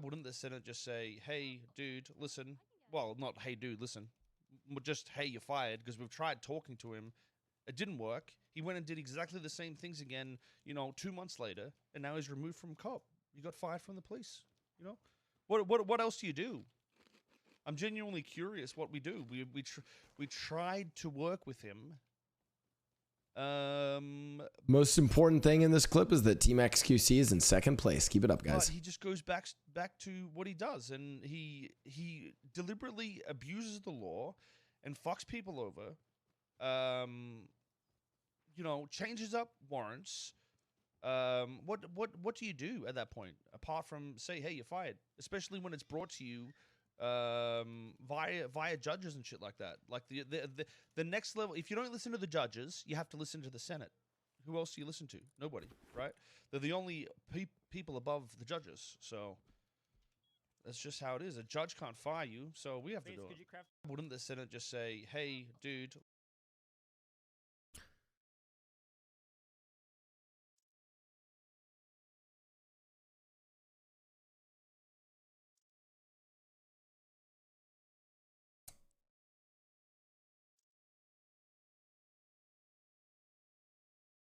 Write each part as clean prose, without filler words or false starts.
Wouldn't the Senate just say, hey, dude, listen? Well, not hey, dude, listen. Just, hey, you're fired, because we've tried talking to him. It didn't work. He went and did exactly the same things again, 2 months later, and now he's removed from cop. You got fired from the police. What else do you do? I'm genuinely curious what we do. We tried to work with him. Most important thing in this clip is that Team XQC is in second place. Keep it up, guys. But he just goes back to what he does, and he deliberately abuses the law and fucks people over. Changes up warrants. What do you do at that point apart from say, hey, you're fired? Especially when it's brought to you via judges and shit like that. Like the next level. If you don't listen to the judges, you have to listen to the Senate. Who else do you listen to? Nobody, right? They're the only people above the judges. So that's just how it is. A judge can't fire you, so we have to do it. Wouldn't the Senate just say, hey, dude?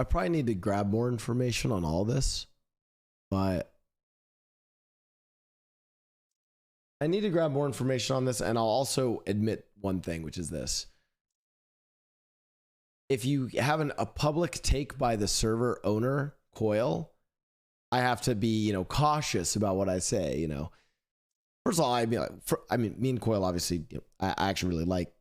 I probably need to grab more information on all this, but I need to grab more information on this, and I'll also admit one thing, which is this. If you have a public take by the server owner, Coil, I have to be, cautious about what I say, First of all, me and Coil, obviously, I actually really like,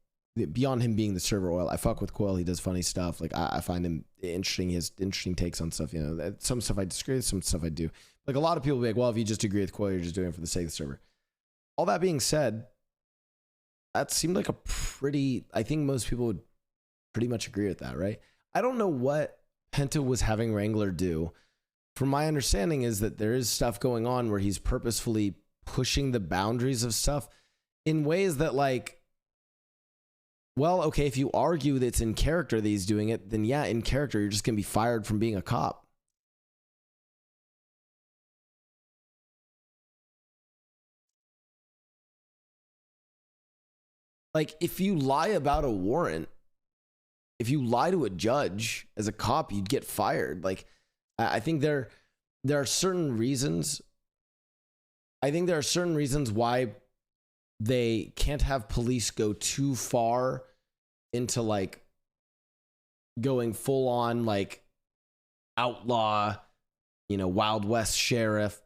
beyond him being the server oil, I fuck with Coil. He does funny stuff. Like, I find him interesting. He has interesting takes on stuff. Some stuff I disagree with, some stuff I do. Like, a lot of people be like, well, if you just agree with Coil, you're just doing it for the sake of the server. All that being said, that seemed like I think most people would pretty much agree with that, right? I don't know what Penta was having Wrangler do. From my understanding is that there is stuff going on where he's purposefully pushing the boundaries of stuff in ways that, like, well, okay, if you argue that it's in character that he's doing it, then yeah, in character, you're just going to be fired from being a cop. Like, if you lie about a warrant, if you lie to a judge as a cop, you'd get fired. Like, I think there are certain reasons. I think there are certain reasons why they can't have police go too far into, like, going full on, like, outlaw, Wild West sheriff,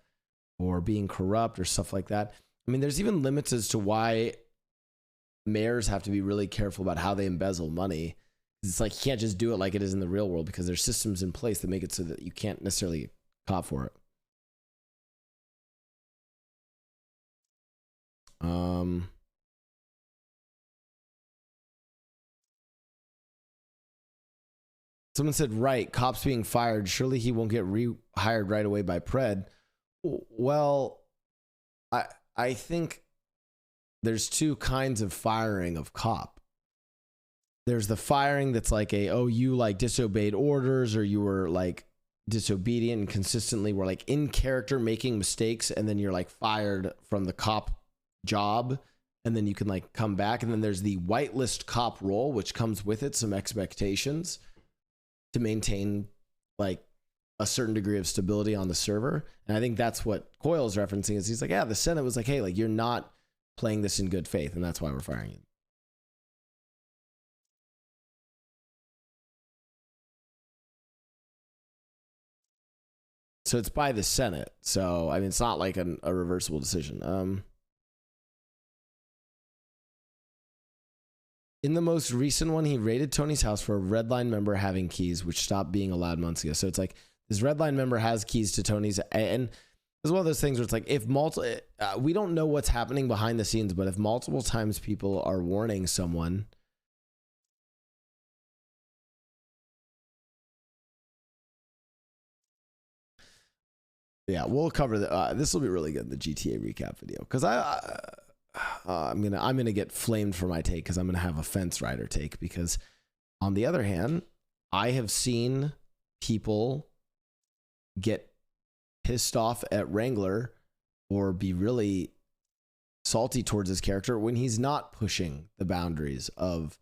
or being corrupt or stuff like that. I mean, there's even limits as to why mayors have to be really careful about how they embezzle money. It's like, you can't just do it like it is in the real world, because there's systems in place that make it so that you can't necessarily cop for it. Someone said, right, cops being fired, surely he won't get rehired right away by Pred. Well, I think there's two kinds of firing of cop. There's the firing that's like you like disobeyed orders, or you were like disobedient and consistently were like in character making mistakes, and then you're like fired from the cop job, and then you can like come back. And then there's the whitelist cop role, which comes with it some expectations to maintain like a certain degree of stability on the server. And I think that's what Coyle is referencing, is he's like, yeah, the Senate was like, hey, like, you're not playing this in good faith, and that's why we're firing you. So it's by the Senate. So, I mean, it's not like a reversible decision. In the most recent one, he raided Tony's house for a Red Line member having keys, which stopped being allowed months ago. So it's like this Red Line member has keys to Tony's, and it's one of those things where it's like, if we don't know what's happening behind the scenes, but if multiple times people are warning someone, yeah, we'll cover this will be really good in the GTA recap video, because I'm gonna get flamed for my take, because I'm gonna have a fence rider take. Because on the other hand, I have seen people get pissed off at Wrangler or be really salty towards his character when he's not pushing the boundaries of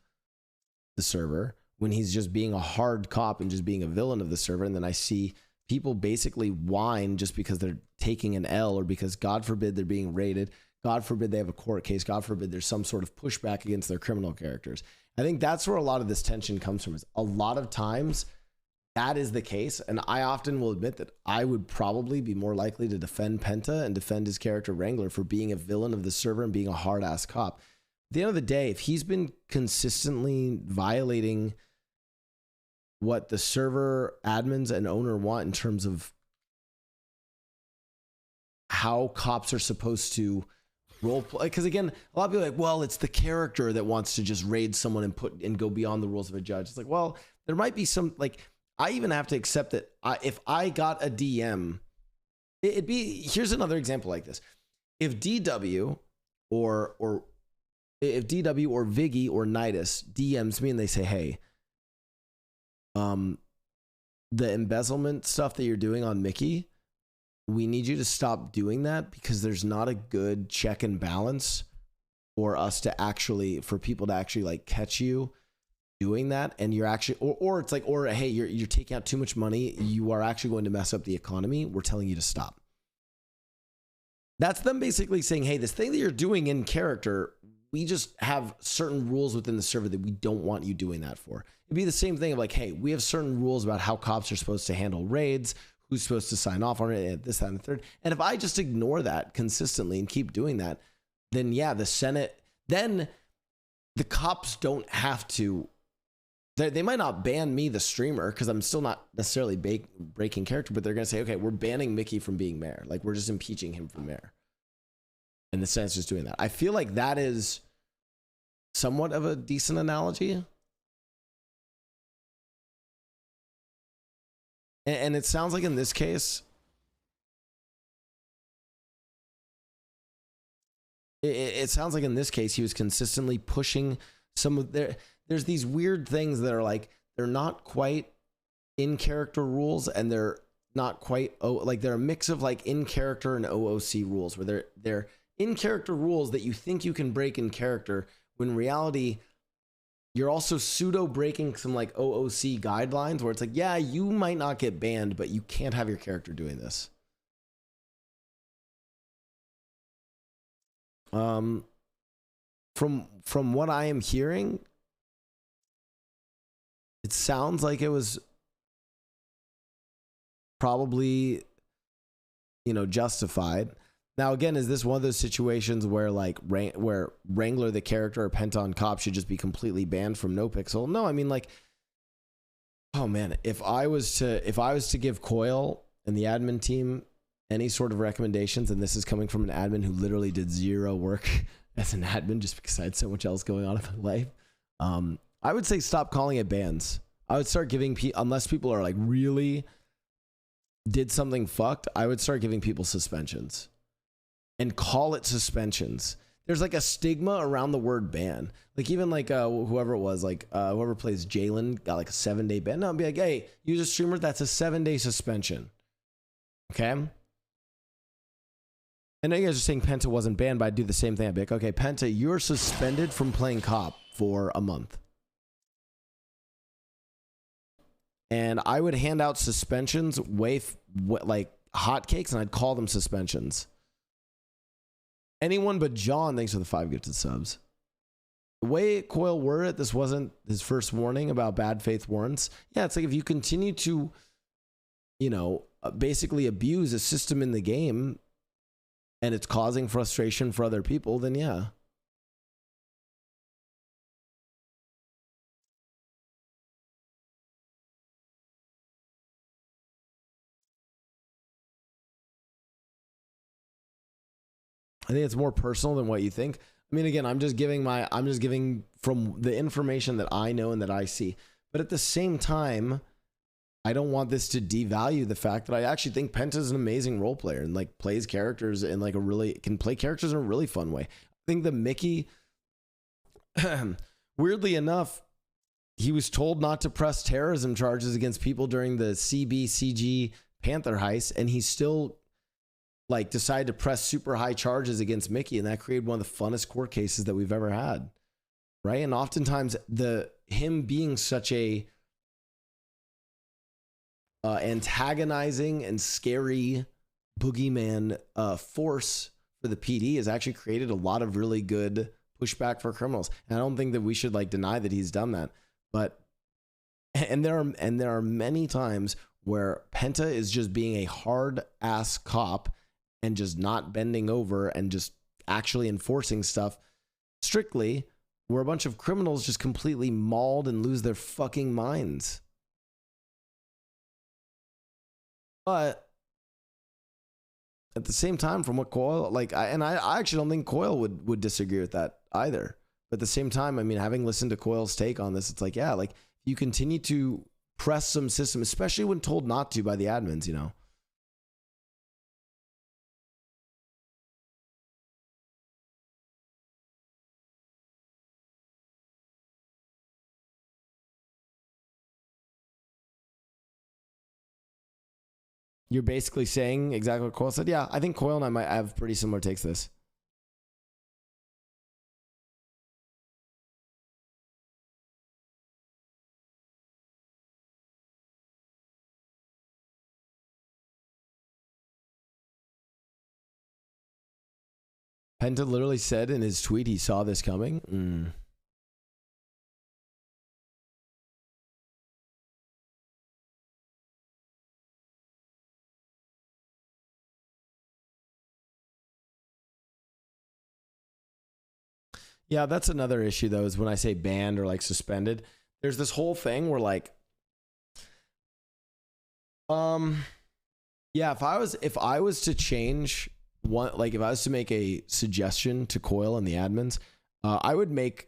the server, when he's just being a hard cop and just being a villain of the server. And then I see people basically whine just because they're taking an L, or because, God forbid, they're being raided. God forbid they have a court case. God forbid there's some sort of pushback against their criminal characters. I think that's where a lot of this tension comes from. Is a lot of times that is the case. And I often will admit that I would probably be more likely to defend Penta and defend his character Wrangler for being a villain of the server and being a hard ass cop. At the end of the day, if he's been consistently violating what the server admins and owner want in terms of how cops are supposed to role play, because again, a lot of people are like, well, it's the character that wants to just raid someone and go beyond the rules of a judge. It's like, well, there might be some, like, I even have to accept that if I got a DM, it'd be, here's another example like this. If DW or if DW or Viggy or Nidus DMs me and they say, hey, the embezzlement stuff that you're doing on Mickey, we need you to stop doing that because there's not a good check and balance for us to actually, for people to actually like catch you doing that. And you're actually, or it's like, or hey, you're taking out too much money. You are actually going to mess up the economy. We're telling you to stop. That's them basically saying, hey, this thing that you're doing in character, we just have certain rules within the server that we don't want you doing that for. It'd be the same thing of like, hey, we have certain rules about how cops are supposed to handle raids, who's supposed to sign off on it, this, that, and the third. And if I just ignore that consistently and keep doing that, then yeah, the Senate, then the cops don't have to, they might not ban me, the streamer, because I'm still not necessarily breaking character, but they're going to say, okay, we're banning Mickey from being mayor. Like, we're just impeaching him from mayor. And the Senate's just doing that. I feel like that is somewhat of a decent analogy. And it sounds like in this case, it sounds like in this case, he was consistently pushing some of there's these weird things that are like, they're not quite in character rules, and they're not quite, like they're a mix of like in character and OOC rules, where they're in character rules that you think you can break in character, when in reality, you're also pseudo breaking some like OOC guidelines where it's like, yeah, you might not get banned, but you can't have your character doing this. From what I am hearing, it sounds like it was probably, justified. Now, again, is this one of those situations where like where Wrangler, the character, or Penton Cop should just be completely banned from NoPixel? No, I mean, like, oh man, if I was to give Coil and the admin team any sort of recommendations, and this is coming from an admin who literally did zero work as an admin just because I had so much else going on in my life, I would say stop calling it bans. I would start giving unless people are like really did something fucked, I would start giving people suspensions. And call it suspensions. There's like a stigma around the word ban. Like even like whoever it was, like whoever plays Jalen got like a 7-day ban. No, I'd be like, hey, user streamer, that's a 7-day suspension. Okay. I know you guys are saying Penta wasn't banned, but I'd do the same thing. I'd be like, okay, Penta, you're suspended from playing cop for a month. And I would hand out suspensions like hotcakes, and I'd call them suspensions. Anyone but John, thanks for the 5 gifted subs. The way Coil worded it, this wasn't his first warning about bad faith warrants. Yeah, it's like if you continue to, basically abuse a system in the game and it's causing frustration for other people, then yeah. I think it's more personal than what you think. I mean, again, I'm just giving from the information that I know and that I see. But at the same time, I don't want this to devalue the fact that I actually think Penta's an amazing role player and like plays characters in like can play characters in a really fun way. I think the Mickey, weirdly enough, he was told not to press terrorism charges against people during the CBCG Panther heist, and he still like decided to press super high charges against Mickey, and that created one of the funnest court cases that we've ever had, right? And oftentimes him being such a antagonizing and scary boogeyman force for the PD has actually created a lot of really good pushback for criminals. And I don't think that we should like deny that he's done that. But and there are many times where Penta is just being a hard ass cop and just not bending over and just actually enforcing stuff strictly, where a bunch of criminals just completely mauled and lose their fucking minds. But at the same time, from what Coyle, like, I actually don't think Coyle would disagree with that either. But at the same time, I mean, having listened to Coyle's take on this, it's like, yeah, like you continue to press some system, especially when told not to by the admins, you know. You're basically saying exactly what Coyle said. Yeah, I think Coyle and I might have pretty similar takes to this. Penta literally said in his tweet he saw this coming. Yeah, that's another issue though, is when I say banned or like suspended, there's this whole thing where like, yeah, if I was to change one, like if I was to make a suggestion to Coyle and the admins, I would make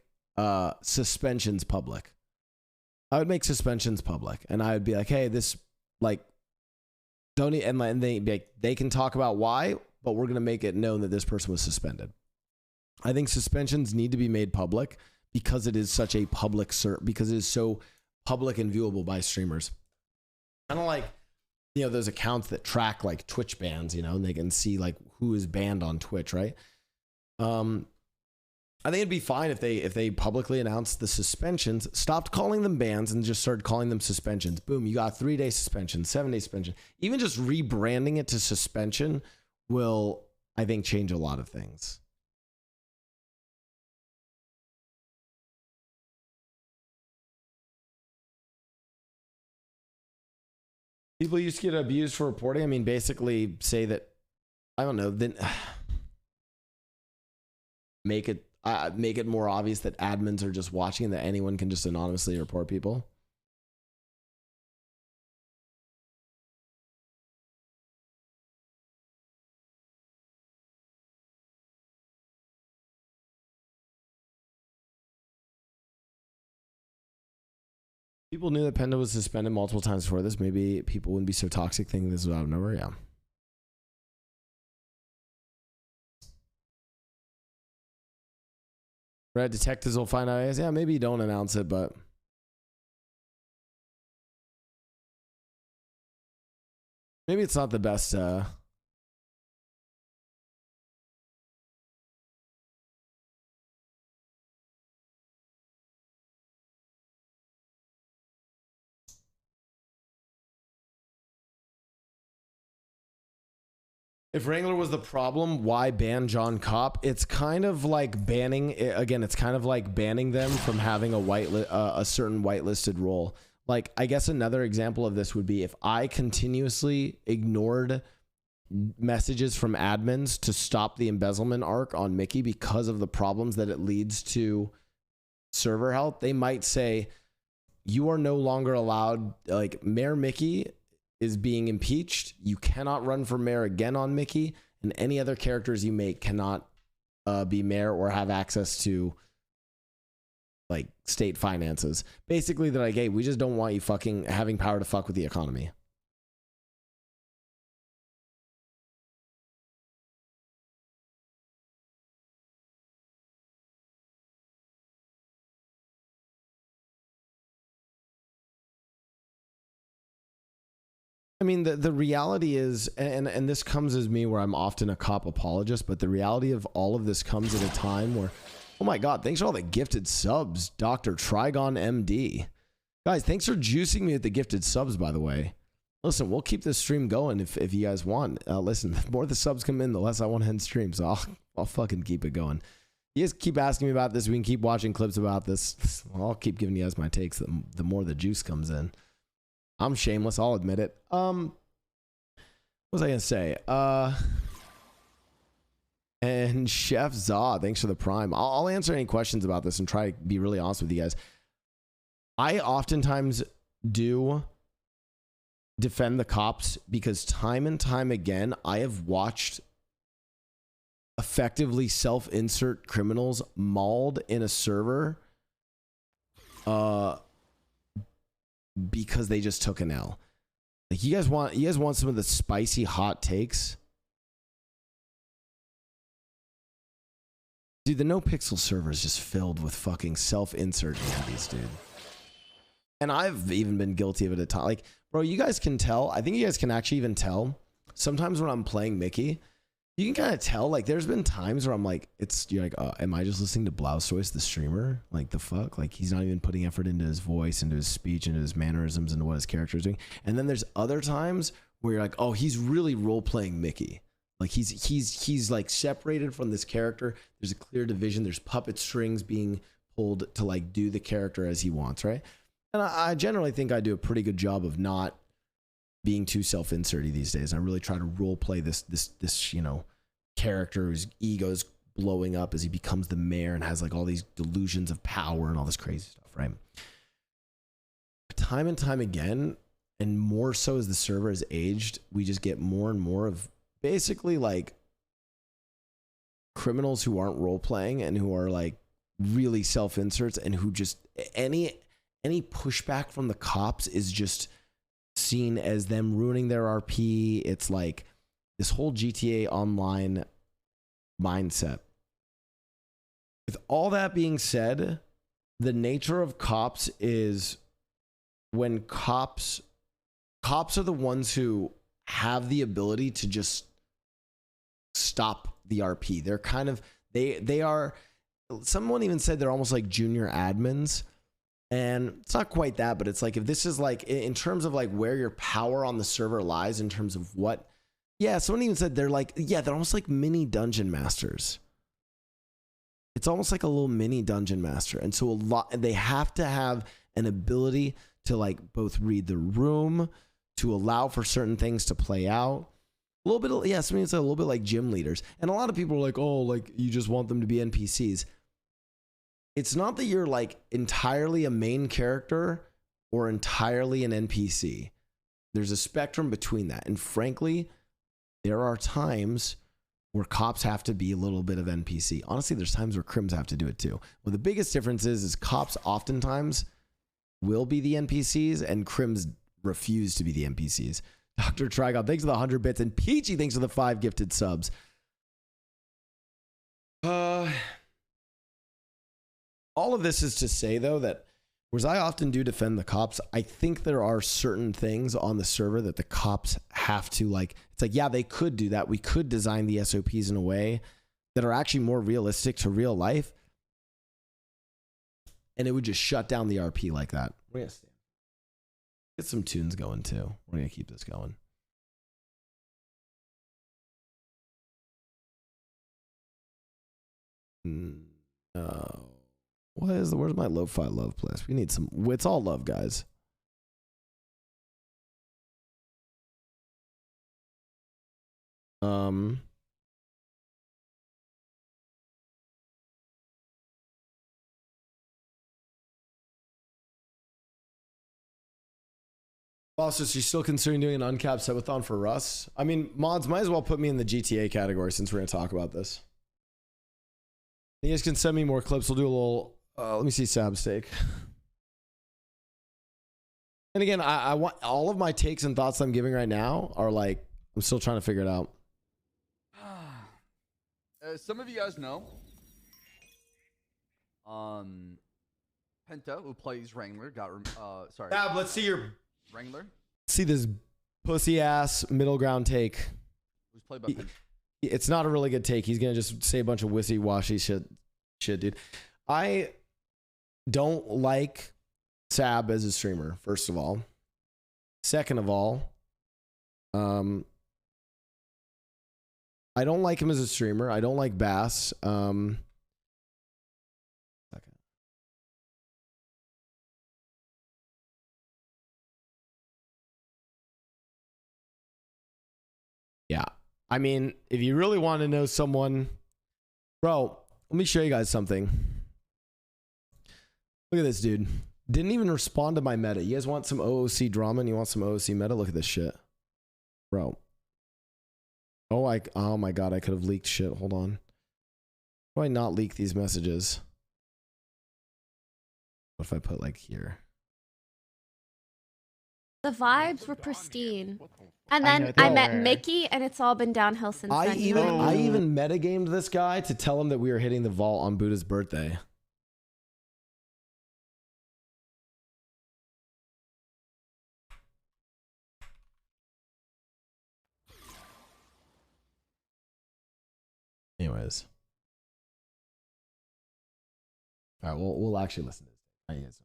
suspensions public. I would make suspensions public, and I would be like, hey, this like don't and they can talk about why, but we're gonna make it known that this person was suspended. I think suspensions need to be made public because it is such a public because it is so public and viewable by streamers. Kind of like, you know, those accounts that track like Twitch bans, you know, and they can see like who is banned on Twitch, right? I think it'd be fine if they publicly announced the suspensions, stopped calling them bans, and just started calling them suspensions. Boom, you got 3-day suspension, 7-day suspension. Even just rebranding it to suspension will, I think, change a lot of things. People used to get abused for reporting. I mean, basically say that, I don't know, then make it more obvious that admins are just watching and that anyone can just anonymously report people. People knew that Penta was suspended multiple times before this. Maybe people wouldn't be so toxic thinking this was out of nowhere. Yeah. Red detectives will find out. Yeah, maybe you don't announce it, but maybe it's not the best. If Wrangler was the problem, why ban John Kopp? It's kind of like banning, again, it's kind of like banning them from having a certain whitelisted role. Like, I guess another example of this would be if I continuously ignored messages from admins to stop the embezzlement arc on Mickey because of the problems that it leads to server health, they might say, you are no longer allowed, like, Mayor Mickey is being impeached. You cannot run for mayor again on Mickey, and any other characters you make cannot be mayor or have access to like state finances. Basically, they're like, hey, we just don't want you fucking having power to fuck with the economy. mean, the reality is, and this comes as me where I'm often a cop apologist, but the reality of all of this comes at a time where, oh my God, thanks for all the gifted subs, Dr. Trigon MD. Guys, thanks for juicing me with the gifted subs, by the way. Listen, we'll keep this stream going if you guys want. Listen, the more the subs come in, the less I want to end stream, so I'll fucking keep it going. You guys keep asking me about this. We can keep watching clips about this. I'll keep giving you guys my takes the more the juice comes in. I'm shameless. I'll admit it. What was I going to say? And Chef Zaw, thanks for the prime. I'll answer any questions about this and try to be really honest with you guys. I oftentimes do defend the cops because time and time again, I have watched effectively self-insert criminals mauled in a server because they just took an L. Like, you guys want some of the spicy hot takes? Dude, the no pixel server is just filled with fucking self-insert handies, dude. And I've even been guilty of it at times. Like, bro, you guys can tell. I think you guys can actually even tell. Sometimes when I'm playing Mickey, you can kind of tell. Like, there's been times where I'm like, you're like, am I just listening to Blau's voice, the streamer? Like, the fuck? Like, he's not even putting effort into his voice, into his speech, into his mannerisms, into what his character is doing. And then there's other times where you're like, oh, he's really role playing Mickey. Like, he's like separated from this character. There's a clear division. There's puppet strings being pulled to like do the character as he wants, right? And I generally think I do a pretty good job of not being too self-inserty these days. I really try to role play this character whose ego is blowing up as he becomes the mayor and has like all these delusions of power and all this crazy stuff, right? Time and time again, and more so as the server has aged, we just get more and more of basically like criminals who aren't role playing and who are like really self-inserts and who just any pushback from the cops is just seen as them ruining their RP. It's like this whole GTA Online mindset. With all that being said, the nature of cops is when cops are the ones who have the ability to just stop the RP. They're kind of, they are, someone even said they're almost like junior admins. And it's not quite that, but it's like, if this is like, in terms of like where your power on the server lies in terms of what, yeah, someone even said they're like, yeah, they're almost like mini dungeon masters. It's almost like a little mini dungeon master. And so they have to have an ability to like both read the room, to allow for certain things to play out. A little bit, yeah, something that's a little bit like gym leaders. And a lot of people are like, oh, like you just want them to be NPCs. It's not that you're like entirely a main character or entirely an NPC. There's a spectrum between that. And frankly, there are times where cops have to be a little bit of NPC. Honestly, there's times where crims have to do it too. Well, the biggest difference is cops oftentimes will be the NPCs and crims refuse to be the NPCs. Dr. Trigon, thanks for the 100 bits. And Peachy, thanks for the 5 gifted subs. All of this is to say, though, that whereas I often do defend the cops, I think there are certain things on the server that the cops have to like. It's like, yeah, they could do that. We could design the SOPs in a way that are actually more realistic to real life. And it would just shut down the RP like that. We're going to get some tunes going, too. We're going to keep this going. No. Where's my lo-fi love playlist? We need some. It's all love, guys. Also, she's still considering doing an uncapped subathon for Russ. I mean, mods might as well put me in the GTA category since we're going to talk about this. You guys can send me more clips. We'll do a little. Let me see Sab's take. And again, I want all of my takes and thoughts I'm giving right now are like, I'm still trying to figure it out. Some of you guys know, Penta, who plays Wrangler, sorry. Sab, let's see your Wrangler. See this pussy ass middle ground take. Who's played by Penta? It's not a really good take. He's gonna just say a bunch of wishy washy shit, dude. I don't like Sab as a streamer. First of all, second of all, I don't like him as a streamer. I don't like Bass. Yeah. I mean, if you really want to know someone, bro, let me show you guys something. Look at this dude. Didn't even respond to my meta. You guys want some OOC drama and you want some OOC meta? Look at this shit. Bro. Oh my god, I could have leaked shit. Hold on. Why do I not leak these messages? What if I put like here? The vibes were pristine. And then I met Mickey, and it's all been downhill since then. I even metagamed this guy to tell him that we were hitting the vault on Buddha's birthday. Anyways. All right, we'll actually listen to this.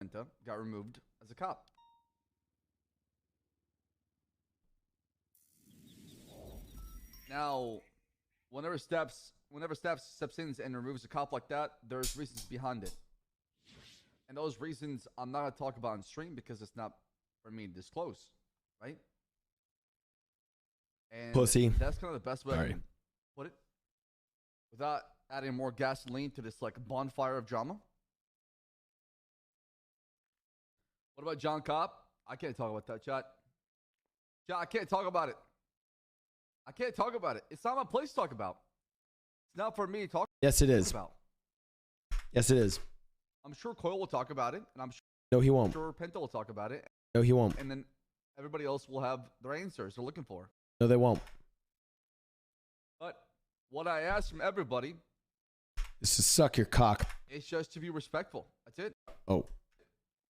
Penta got removed as a cop. Now, whenever Steps steps in and removes a cop like that, there's reasons behind it. And those reasons I'm not gonna talk about on stream because it's not for me to disclose, right? And pussy. That's kind of the best way I can put it. Without adding more gasoline to this like bonfire of drama. What about John Cobb? I can't talk about that, chat. Chat, I can't talk about it. I can't talk about it. It's not my place to talk about. It's not for me to talk. Yes, it is. About. Yes, it is. I'm sure Coyle will talk about it, and I'm sure. No, he won't. Penta will talk about it. No, he won't. And then everybody else will have their answers they're looking for. No, they won't. But what I ask from everybody is to suck your cock. It's just to be respectful. That's it. Oh.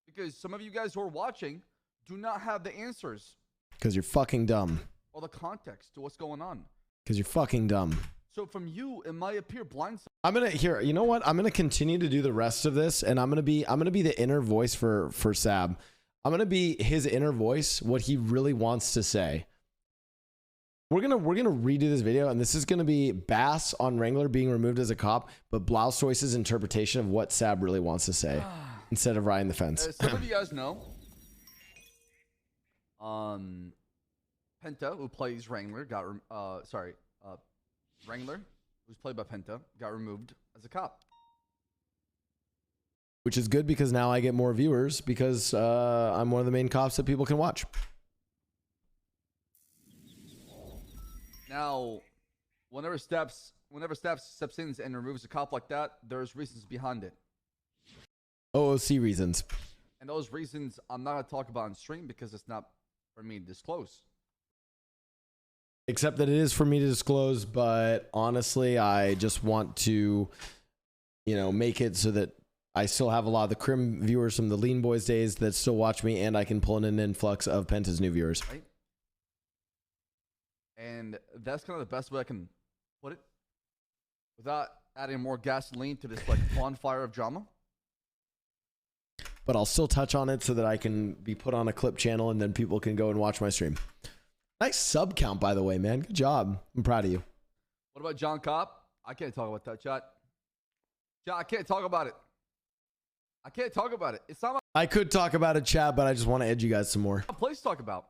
Because some of you guys who are watching do not have the answers. Because you're fucking dumb. Or the context to what's going on. Because you're fucking dumb. So from you, it might appear blindsided. I'm gonna here. You know what? I'm gonna continue to do the rest of this, and I'm gonna be the inner voice for Sab. I'm gonna be his inner voice, what he really wants to say. We're gonna redo this video, and this is gonna be Bass on Wrangler being removed as a cop, but Blau Choice's interpretation of what Sab really wants to say instead of riding the fence. Some of you guys know, Penta, who plays Wrangler, Wrangler, who's played by Penta, got removed as a cop. Which is good because now I get more viewers because I'm one of the main cops that people can watch. Now, whenever Steps steps in and removes a cop like that, there's reasons behind it. OOC reasons. And those reasons I'm not going to talk about on stream because it's not for me to disclose. Except that it is for me to disclose, but honestly, I just want to, make it so that I still have a lot of the Crim viewers from the Cleanbois days that still watch me, and I can pull in an influx of Penta's new viewers. Right? And that's kind of the best way I can put it. Without adding more gasoline to this like bonfire of drama. But I'll still touch on it so that I can be put on a clip channel and then people can go and watch my stream. Nice sub count, by the way, man. Good job. I'm proud of you. What about John Cobb? I can't talk about that, chat. Chat, I can't talk about it. I can't talk about it. It's not my I could talk about it, chat, but I just want to edge you guys some more. place to talk about.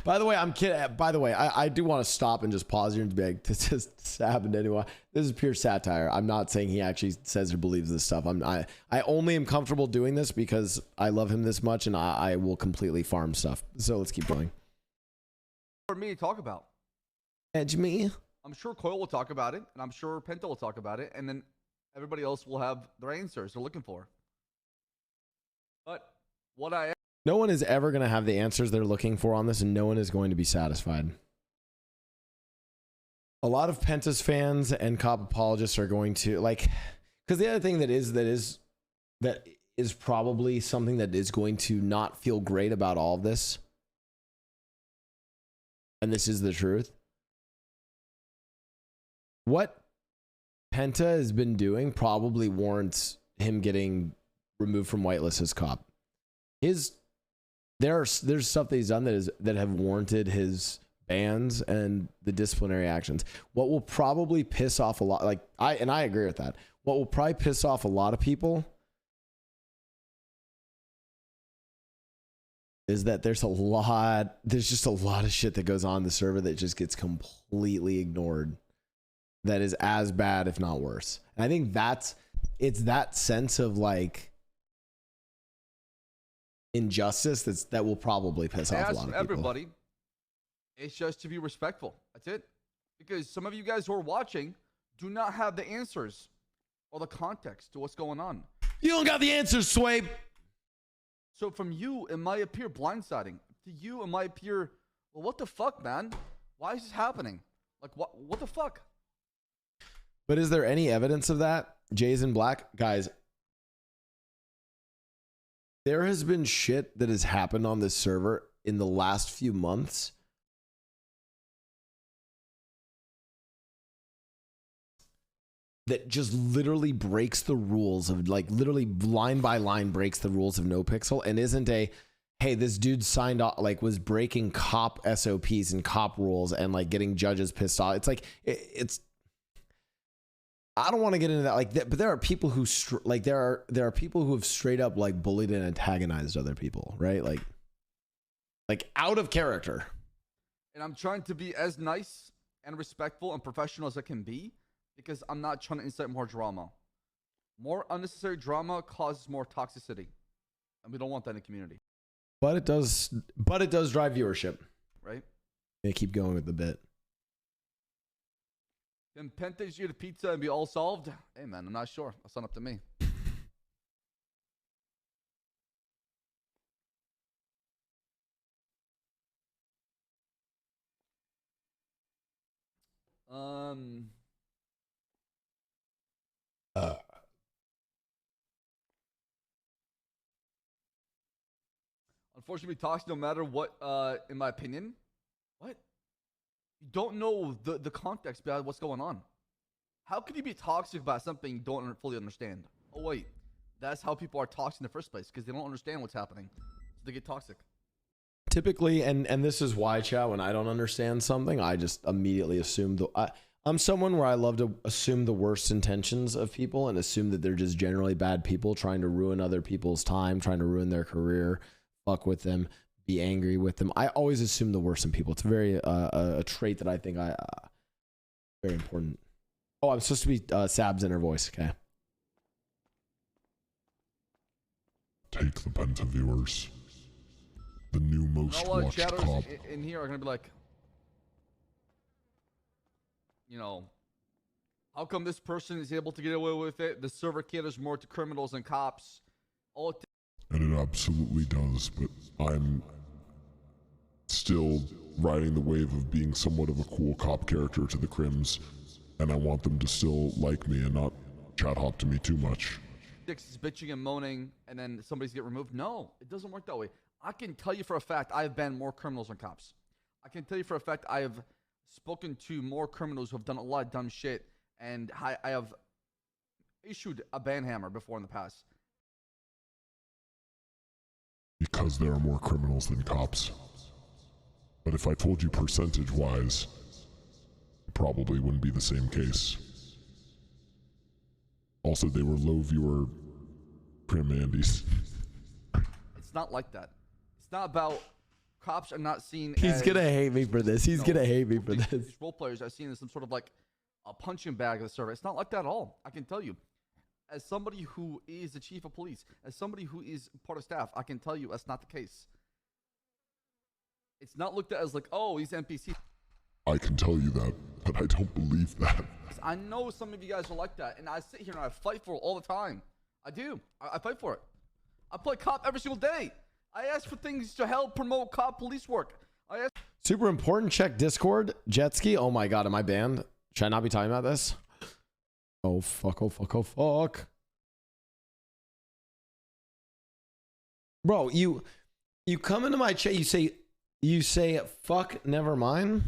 By the way, I'm kidding. By the way, I do want to stop and just pause here and be like, this happened anyway. This is pure satire. I'm not saying he actually says or believes this stuff. I only am comfortable doing this because I love him this much, and I will completely farm stuff. So let's keep going. For me to talk about. Edge me. I'm sure Coyle will talk about it, and I'm sure Penta will talk about it, and then everybody else will have their answers they're looking for. But what I No one is ever going to have the answers they're looking for on this, and no one is going to be satisfied. A lot of Penta's fans and cop apologists are going to, like, because the other thing that is probably something that is going to not feel great about all of this, and this is the truth. What Penta has been doing probably warrants him getting removed from whitelist as cop. There's stuff that he's done that have warranted his bans and the disciplinary actions. What will probably piss off a lot, I agree with that. What will probably piss off a lot of people is that there's just a lot of shit that goes on the server that just gets completely ignored. That is as bad, if not worse. And I think it's that sense of like injustice that will probably piss off a lot of people. Everybody, it's just to be respectful. That's it. Because some of you guys who are watching do not have the answers or the context to what's going on. You don't got the answers, Swabe. So from you, it might appear blindsiding. To you, it might appear, well, what the fuck, man? Why is this happening? Like, what the fuck? But is there any evidence of that? Jays in Black? Guys, there has been shit that has happened on this server in the last few months that just literally breaks the rules of, like, literally line by line breaks the rules of NoPixel and isn't a, hey, this dude signed off, like, was breaking cop SOPs and cop rules and like getting judges pissed off. It's like, it's, I don't want to get into that, like, but there are people who there are people who have straight up like bullied and antagonized other people, right? Like out of character. And I'm trying to be as nice and respectful and professional as I can be because I'm not trying to incite more drama. More unnecessary drama causes more toxicity, and we don't want that in the community. But it does drive viewership, right? They keep going with the bit. Can Penta eat a pizza and be all solved? Hey, man, I'm not sure. That's not up to me. Unfortunately, toxic no matter what, in my opinion. What? You don't know the context behind what's going on. How can you be toxic about something you don't fully understand? Oh, wait. That's how people are toxic in the first place, because they don't understand what's happening. So they get toxic. Typically, and this is why, chat, when I don't understand something, I just immediately assume I'm someone where I love to assume the worst intentions of people and assume that they're just generally bad people trying to ruin other people's time, trying to ruin their career, fuck with them, be angry with them. I always assume the worst in people. It's very a trait that I think very important. Oh, I'm supposed to be Sab's inner voice. Okay. Take the Penta viewers. The new most watched cop. In here are gonna be like, you know, how come this person is able to get away with it? The server caters more to criminals and cops. And it absolutely does, but I'm still riding the wave of being somewhat of a cool cop character to the Crims, and I want them to still like me and not chat hop to me too much. Dix is bitching and moaning, and then somebody's get removed. No, it doesn't work that way. I can tell you for a fact I have banned more criminals than cops. I can tell you for a fact I have spoken to more criminals who have done a lot of dumb shit, and I have issued a ban hammer before in the past. Because there are more criminals than cops. But if I told you percentage-wise, it probably wouldn't be the same case. Also, they were low-viewer Crim Andes. It's not like that. It's not about cops are not seen He's gonna hate me for this. He's gonna hate me for this. These role players are seen as some sort of like a punching bag of the server. It's not like that at all. I can tell you. As somebody who is the chief of police, as somebody who is part of staff, I can tell you that's not the case. It's not looked at as like, oh, he's NPC. I can tell you that, but I don't believe that. I know some of you guys are like that, and I sit here and I fight for it all the time. I do. I fight for it. I play cop every single day. I ask for things to help promote cop police work. Super important. Check Discord. Jetski. Oh my god, am I banned? Should I not be talking about this? Oh fuck, oh fuck, oh fuck. Bro, you come into my chat, you say fuck, never mind.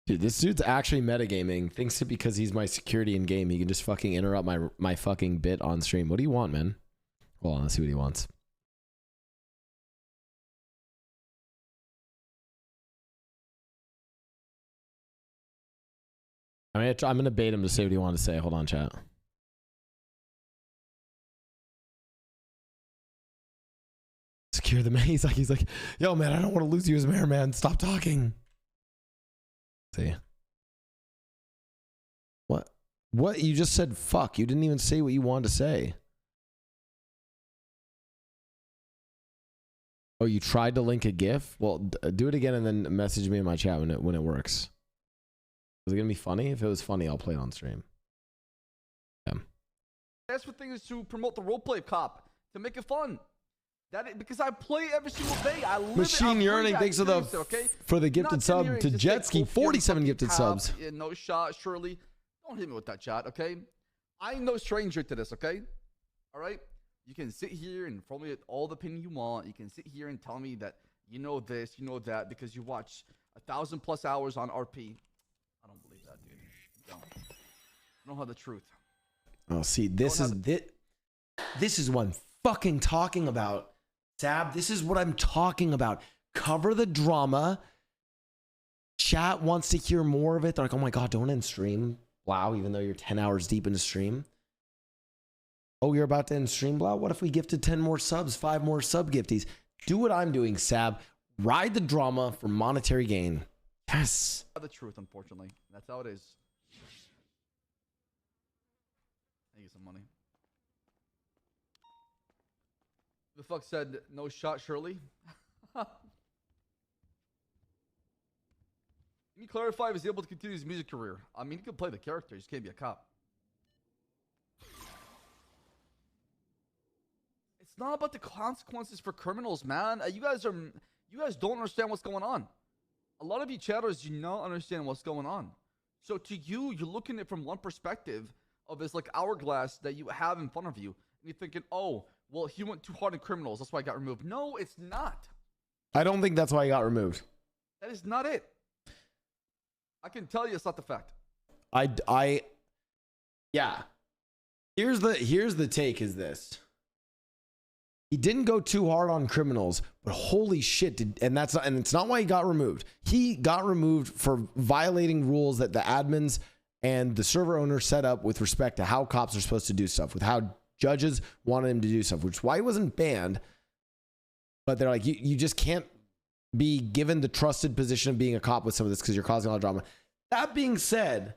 Dude, this dude's actually metagaming. Thinks that because he's my security in game, he can just fucking interrupt my fucking bit on stream. What do you want, man? Hold on, let's see what he wants. I'm gonna bait him to say what he wanted to say. Hold on, chat. Secure the man. He's like, yo, man, I don't want to lose you as mayor, man. Stop talking. See. What? You just said fuck. You didn't even say what you wanted to say. Oh, you tried to link a GIF? Well, do it again and then message me in my chat when it works. Is it gonna be funny? If it was funny, I'll play it on stream. Yeah. That's what thing is to promote the roleplay cop to make it fun. Because I play every single day. I live Machine Yearning, thanks for the for the gifted sub to Jetski. 47 gifted subs. No shot, Shirley. Don't hit me with that chat, okay? I'm no stranger to this, okay? All right? You can sit here and throw me all the opinion you want. You can sit here and tell me that you know this, you know that, because you watch 1,000+ hours on RP. I don't believe that, dude. I don't have the truth. Oh, see, this is what I'm fucking talking about, Sab. This is what I'm talking about. Cover the drama. Chat wants to hear more of it. They're like, oh my god, don't end stream, Blau, even though you're 10 hours deep into stream. Oh, you're about to end stream, Blau? What if we gifted 10 more subs, 5 more sub gifties? Do what I'm doing, Sab. Ride the drama for monetary gain. Yes. The truth, unfortunately. That's how it is. I get some money. The fuck said no shot, Shirley? Can you clarify if he's able to continue his music career? I mean, he could play the character. He just can't be a cop. It's not about the consequences for criminals, man. You guys don't understand what's going on. A lot of you chatters do not understand what's going on. So to you, you're looking at it from one perspective of this like hourglass that you have in front of you. And you're thinking, oh, well, he went too hard on criminals. That's why he got removed. No, it's not. I don't think that's why he got removed. That is not it. I can tell you it's not the fact. Yeah. Here's the take is this. He didn't go too hard on criminals, but holy shit, and it's not why he got removed. He got removed for violating rules that the admins and the server owner set up with respect to how cops are supposed to do stuff, with how judges wanted him to do stuff, which is why he wasn't banned. But they're like, you just can't be given the trusted position of being a cop with some of this because you're causing a lot of drama. That being said,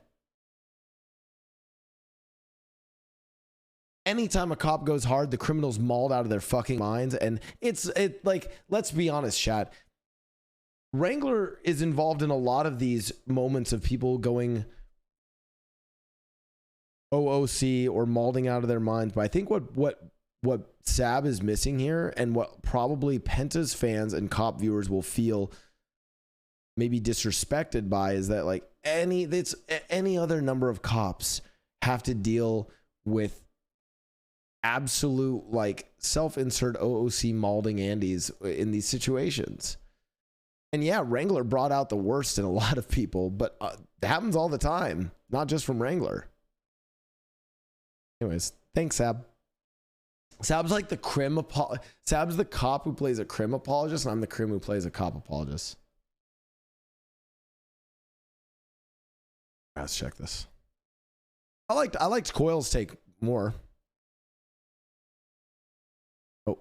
anytime a cop goes hard, the criminal's mauled out of their fucking minds. And it's like, let's be honest, chat. Wrangler is involved in a lot of these moments of people going OOC or mauling out of their minds. But I think what Sab is missing here, and what probably Penta's fans and cop viewers will feel maybe disrespected by, is that like any other number of cops have to deal with absolute like self-insert OOC mauling Andys in these situations. And yeah, Wrangler brought out the worst in a lot of people, but it happens all the time, not just from Wrangler. Anyways, thanks, Sab. Sab's like the Sab's the cop who plays a crim apologist, and I'm the crim who plays a cop apologist. Let's check this. I liked Coil's take more. Oh,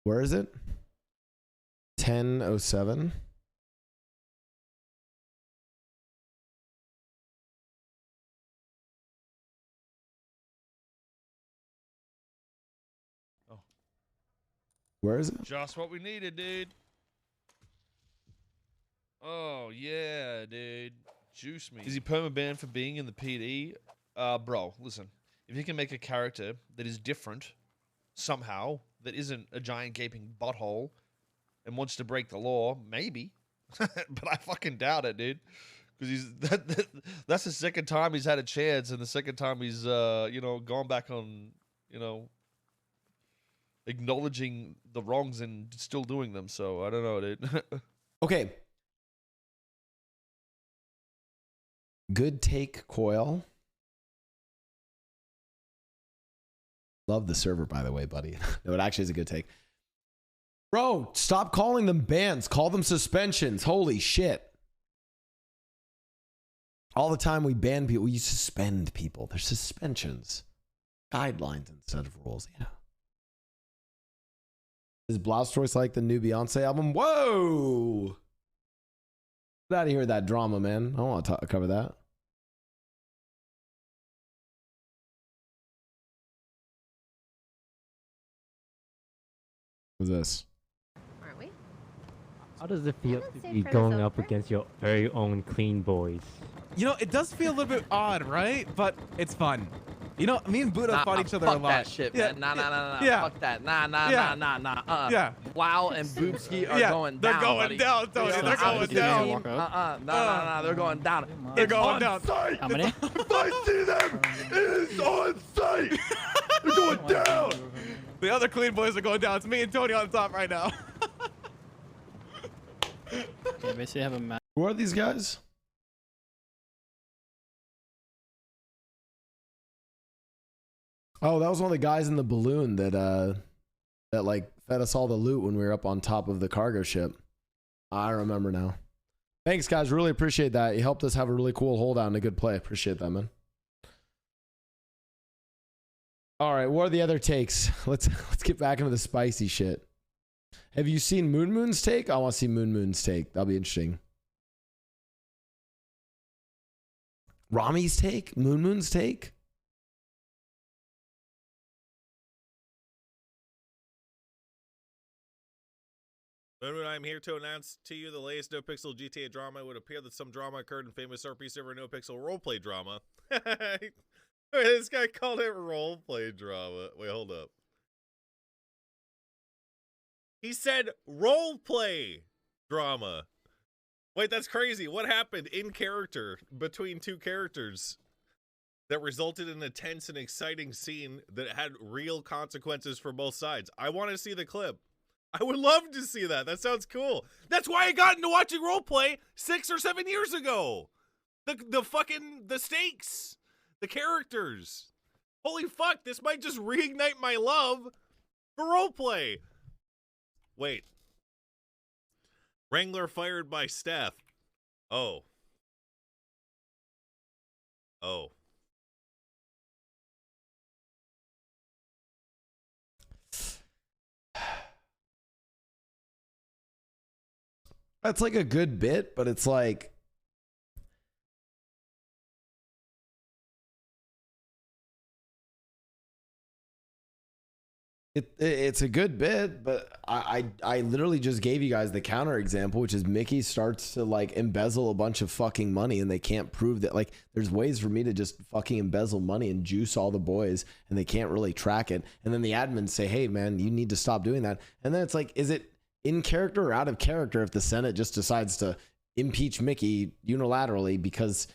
where is it? 10:07. Oh, where is it? Just what we needed, dude. Oh yeah, dude. Juice me. Is he perma-banned for being in the PD? Bro, listen. If you can make a character that is different somehow, that isn't a giant gaping butthole and wants to break the law, maybe. but I fucking doubt it, dude. Because that's the second time he's had a chance, and the second time he's gone back on, acknowledging the wrongs and still doing them. So I don't know, dude. Okay. Good take, Coil. Love the server, by the way, buddy. No, it actually is a good take. Bro, stop calling them bans. Call them suspensions. Holy shit. All the time we ban people, we suspend people. They're suspensions. Guidelines instead of rules. Yeah. Is Blau's choice like the new Beyonce album? Whoa! Get out of here with that drama, man. I don't want to cover that. What's this? Aren't we? How does it feel Didn't to say be for the going up silver. against your very own Cleanbois? You know, it does feel a little bit odd, right? But it's fun. You know, me and Buddha fought each other a Fuck lot. that shit, man. Nah. Yeah. Fuck that. Nah. Yeah. Blau and Boobski are going down, they're going buddy. down, Tony. They're They're going down. Nah. They're going down. They're going down. How many? If I see them, it is on sight. They're going down. The other Clean Boys are going down. It's me and Tony on top right now. Okay, basically have a map. Who are these guys? Oh, that was one of the guys in the balloon that like fed us all the loot when we were up on top of the cargo ship. I remember now. Thanks, guys. Really appreciate that. You helped us have a really cool holdout and a good play. Appreciate that, man. All right, what are the other takes? Let's get back into the spicy shit. Have you seen Moon's take? I want to see Moon's take. That'll be interesting. Rami's take? Moon's take? Moon, I'm here to announce to you the latest NoPixel GTA drama. It would appear that some drama occurred in famous RP server NoPixel roleplay drama. This guy called it roleplay drama. Wait, hold up. He said roleplay drama. Wait, that's crazy. What happened in character between two characters that resulted in a tense and exciting scene that had real consequences for both sides? I want to see the clip. I would love to see that. That sounds cool. That's why I got into watching roleplay 6 or 7 years ago. The stakes, the characters. Holy fuck, this might just reignite my love for roleplay. Wait. Wrangler fired by Steph. Oh. That's like a good bit, but it's like it's a good bit, but I literally just gave you guys the counter example, which is Mickey starts to like embezzle a bunch of fucking money and they can't prove that. Like there's ways for me to just fucking embezzle money and juice all the boys and they can't really track it. And then the admins say, hey man, you need to stop doing that. And then it's like, is it in character or out of character if the Senate just decides to impeach Mickey unilaterally because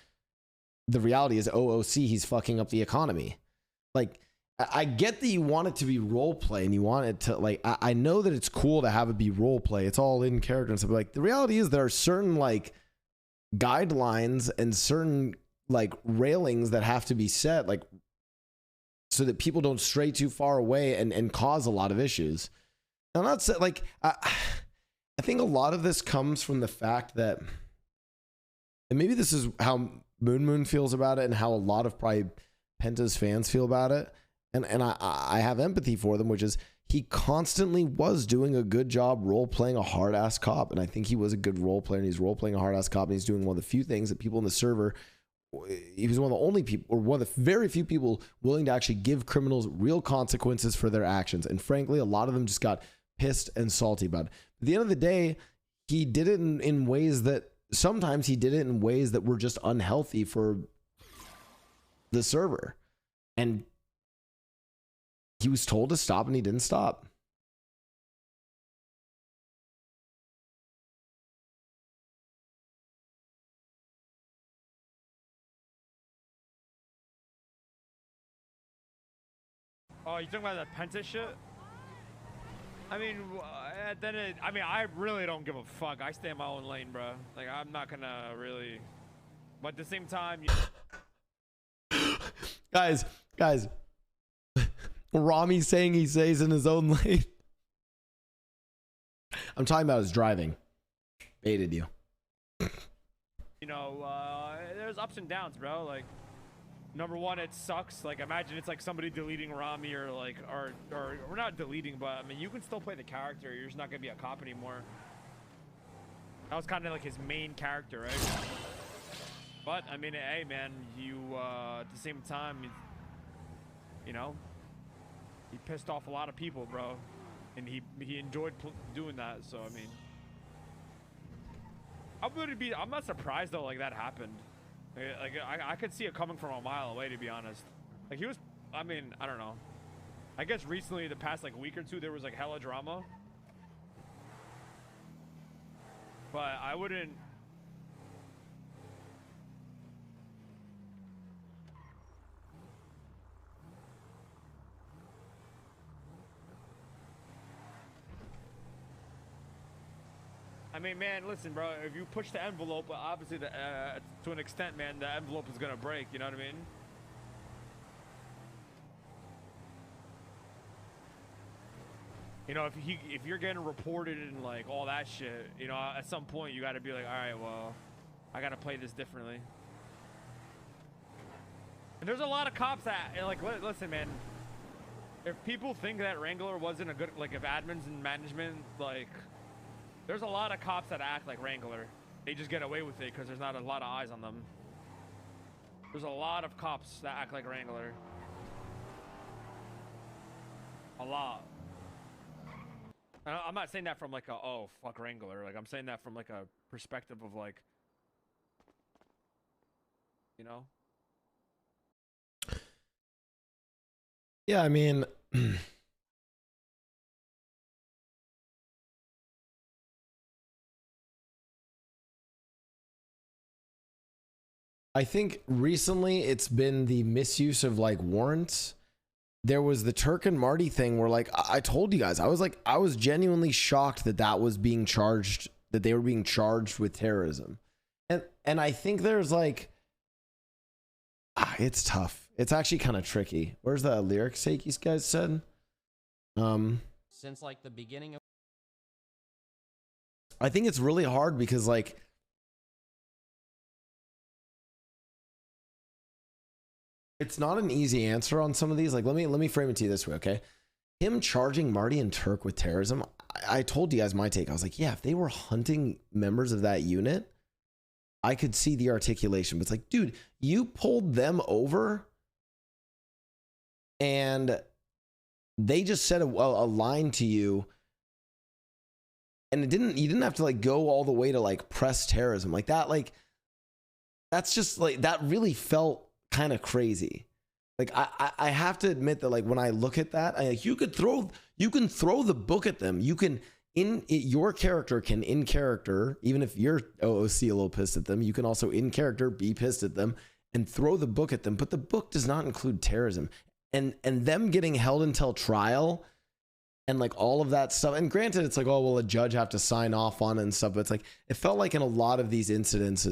the reality is OOC, he's fucking up the economy? Like, I get that you want it to be role play and you want it to like, I know that it's cool to have it be role play. It's all in character and stuff. But like the reality is there are certain like guidelines and certain like railings that have to be set, like so that people don't stray too far away and cause a lot of issues. I'm not saying like, I think a lot of this comes from the fact that, and maybe this is how Moon feels about it and how a lot of probably Penta's fans feel about it. And I have empathy for them, which is he constantly was doing a good job role playing a hard ass cop. And I think he was a good role player and he's role playing a hard ass cop. And he's doing one of the few things that people in the server, he was one of the only people or one of the very few people willing to actually give criminals real consequences for their actions. And frankly, a lot of them just got pissed and salty about it. At the end of the day, he did it in ways that sometimes he did it in ways that were just unhealthy for the server. And he was told to stop and he didn't stop. Oh, you talking about that Penta shit? I mean, I mean, I really don't give a fuck. I stay in my own lane, bro. Like, I'm not gonna really. But at the same time, guys, Rami's saying he stays in his own lane. I'm talking about his driving. Baited you. you know, there's ups and downs, bro. Like, number one, it sucks. Like, imagine it's like somebody deleting Rami or like, or we're not deleting, but I mean, you can still play the character. You're just not gonna be a cop anymore. That was kind of like his main character, right? But I mean, hey, man, you at the same time, you know, he pissed off a lot of people, bro, and he enjoyed doing that. So I mean, I'm not surprised though, like that happened. Like I could see it coming from a mile away, to be honest. Like he was, I mean, I don't know. I guess recently, the past like week or two, there was like hella drama. But I wouldn't. I mean, man, listen, bro. If you push the envelope, obviously, to an extent, man, the envelope is gonna break. You know what I mean? You know, if you're getting reported and like all that shit, you know, at some point you got to be like, all right, well, I got to play this differently. And there's a lot of cops that like, listen, man. If people think that Wrangler wasn't a good, like, if admins and management, like. There's a lot of cops that act like Wrangler. They just get away with it because there's not a lot of eyes on them. There's a lot of cops that act like Wrangler. A lot. I'm not saying that from like a, oh, fuck Wrangler. Like, I'm saying that from like a perspective of like, you know? Yeah, I mean... I think recently it's been the misuse of like warrants. There was the Turk and Marty thing where like I told you guys, I was genuinely shocked that was being charged, that they were being charged with terrorism. And I think there's like, it's tough. It's actually kind of tricky. Where's the lyrics take you guys said? Since like the beginning of, I think it's really hard because like, it's not an easy answer on some of these. Like, let me frame it to you this way, okay? Him charging Marty and Turk with terrorism, I told you guys my take. I was like, yeah, if they were hunting members of that unit, I could see the articulation. But it's like, dude, you pulled them over and they just said a line to you, and you didn't have to like go all the way to like press terrorism like that. Like, that's just like, that really felt kind of crazy. Like I have to admit that like when I look at that, you can throw the book at them. You can your character can in character, even if you're OOC a little pissed at them, you can also in character be pissed at them and throw the book at them. But the book does not include terrorism, and them getting held until trial and like all of that stuff. And granted, it's like, oh well, a judge have to sign off on it and stuff. But it's like it felt like in a lot of these incidents,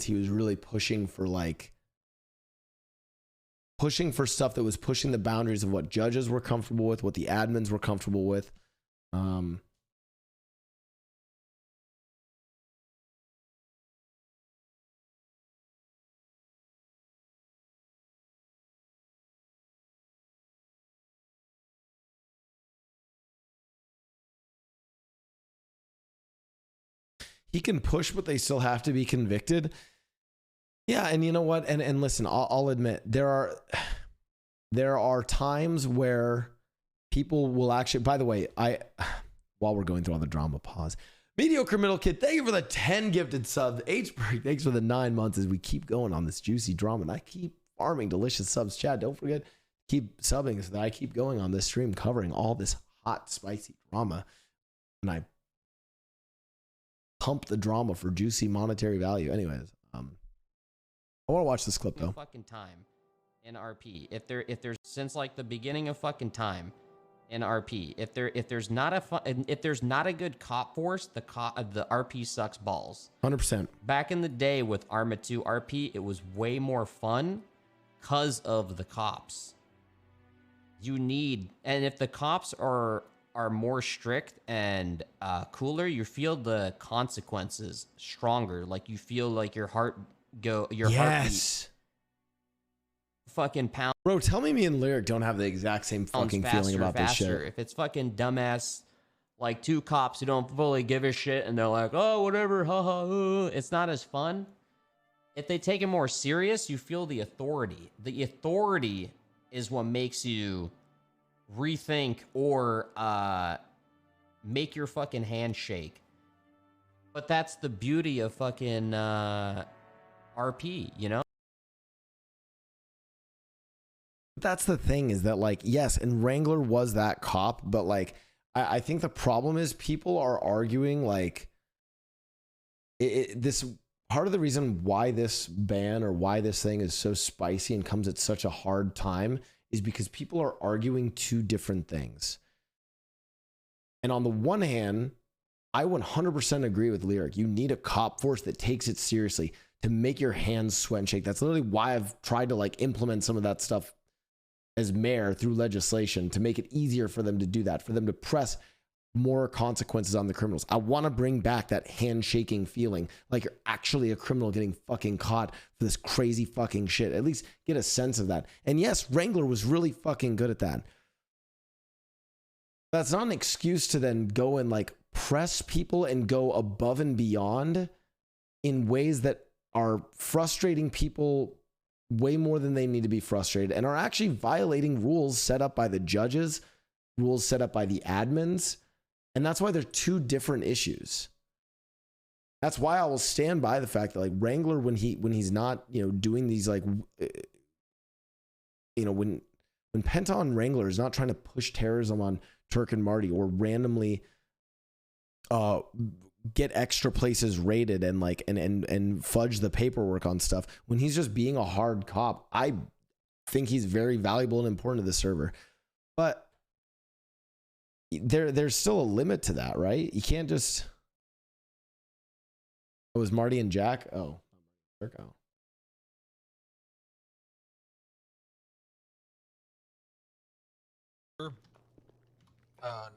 he was really pushing for stuff that was pushing the boundaries of what judges were comfortable with, what the admins were comfortable with. He can push, but they still have to be convicted. Yeah, and you know what? And listen, I'll admit there are times where people will actually. By the way, while we're going through all the drama, pause. Mediocre Middle Kid, thank you for the 10 gifted subs. H-Break, thanks for the 9 months as we keep going on this juicy drama. And I keep farming delicious subs. Chad, don't forget, keep subbing so that I keep going on this stream covering all this hot, spicy drama. And I pump the drama for juicy monetary value. Anyways, I want to watch this clip though. fucking time. in RP. If there's since like the beginning of fucking time in RP, if there's not a good cop force, the RP sucks balls. 100%. Back in the day with Arma 2 RP, it was way more fun because of the cops. And if the cops are more strict and cooler, you feel the consequences stronger. Like you feel like your heartbeat fucking pound. Bro, tell me and Lyric don't have the exact same fucking feeling about this shit. If it's fucking dumbass, like two cops who don't fully give a shit and they're like, oh, whatever, haha, it's not as fun. If they take it more serious, you feel the authority. The authority is what makes you rethink or make your fucking hand shake. But that's the beauty of fucking RP, you know? That's the thing, is that like, yes, and Wrangler was that cop, but like I think the problem is people are arguing like this part of the reason why this ban or why this thing is so spicy and comes at such a hard time is because people are arguing two different things. And on the one hand, I 100% agree with Lyric. You need a cop force that takes it seriously to make your hands sweat and shake. That's literally why I've tried to like implement some of that stuff as mayor through legislation to make it easier for them to do that, for them to press more consequences on the criminals. I want to bring back that handshaking feeling, like you're actually a criminal getting fucking caught for this crazy fucking shit. At least get a sense of that. And yes, Wrangler was really fucking good at that. That's not an excuse to then go and like press people and go above and beyond in ways that are frustrating people way more than they need to be frustrated and are actually violating rules set up by the judges, rules set up by the admins. And that's why they're two different issues. That's why I will stand by the fact that like Wrangler, when he's not, you know, doing these like, you know, when Penta and Wrangler is not trying to push terrorism on Turk and Marty or randomly get extra places rated and like and fudge the paperwork on stuff, when he's just being a hard cop, I think he's very valuable and important to the server. But there's still a limit to that, right? You can't just... Oh, it was Marty and Jack? Oh.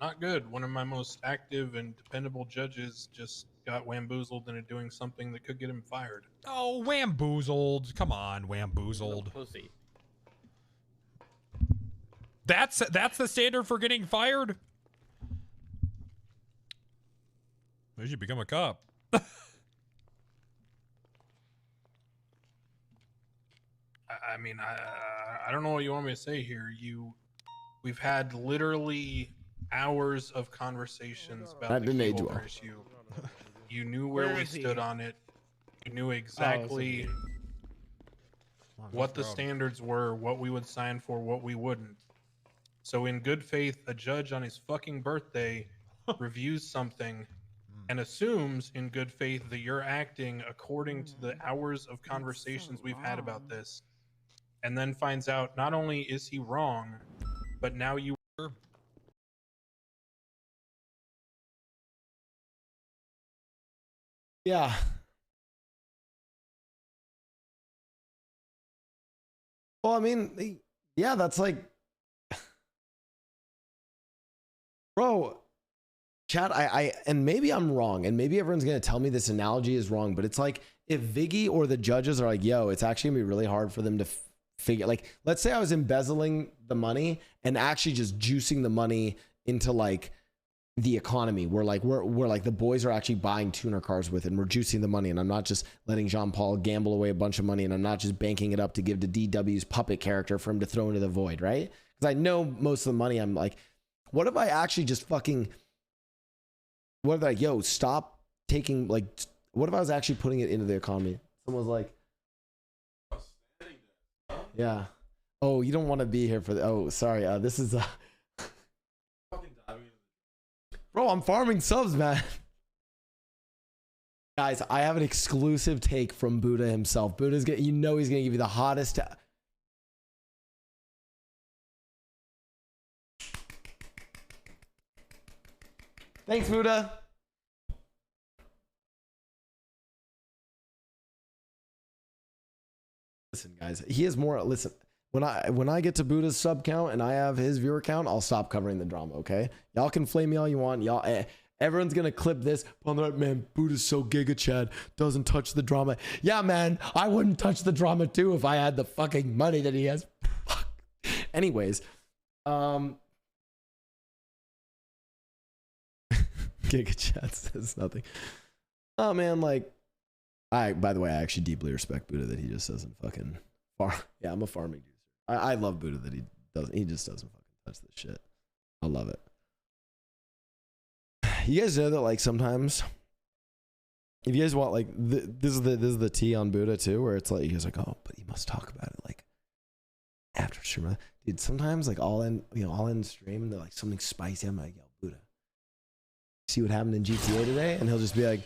Not good. One of my most active and dependable judges just got wamboozled into doing something that could get him fired. Oh, wamboozled. Come on, wamboozled. Pussy. That's the standard for getting fired? They should become a cop. I mean, I don't know what you want me to say here. We've had literally hours of conversations about the keyholder issue. You knew where we stood on it. You knew exactly what the standards were, what we would sign for, what we wouldn't. So in good faith, a judge on his fucking birthday reviews something and assumes in good faith that you're acting according to the hours of conversations we've had about this, and then finds out not only is he wrong, but now you... Yeah. Well, I mean, yeah, that's like... Bro, chat, I and maybe I'm wrong, and maybe everyone's going to tell me this analogy is wrong, but it's like, if Viggy or the judges are like, yo, it's actually going to be really hard for them to figure, like, let's say I was embezzling the money and actually just juicing the money into like the economy, where like we're like the boys are actually buying tuner cars with it, and we're juicing the money, and I'm not just letting Jean-Paul gamble away a bunch of money, and I'm not just banking it up to give to DW's puppet character for him to throw into the void, right? Because I know most of the money, I'm like, what if I actually just fucking, what if like, yo, stop taking, like, what if I was actually putting it into the economy? Someone was like, yeah. Oh, you don't want to be here for the, oh, sorry. This is, bro, I'm farming subs, man. Guys, I have an exclusive take from Buddha himself. Buddha's gonna, you know, he's gonna give you the hottest. Thanks, Buddha. Listen, guys, he has more. Listen, when I get to Buddha's sub count and I have his viewer count, I'll stop covering the drama. Okay, y'all can flame me all you want. Y'all, everyone's gonna clip this. On that man, Buddha's so giga Chad doesn't touch the drama. Yeah, man, I wouldn't touch the drama too if I had the fucking money that he has. Anyways, Giga Chad says nothing. Oh man, like. By the way, I actually deeply respect Buddha that he just doesn't fucking farm. Yeah, I'm a farming dude. I love Buddha that he just doesn't fucking touch this shit. I love it. You guys know that like sometimes, if you guys want like this is the tea on Buddha too, where it's like you guys are like, oh, but you must talk about it like after stream. Dude, sometimes like all in stream, they're like something spicy. I'm like, yo, Buddha, see what happened in GTA today, and he'll just be like,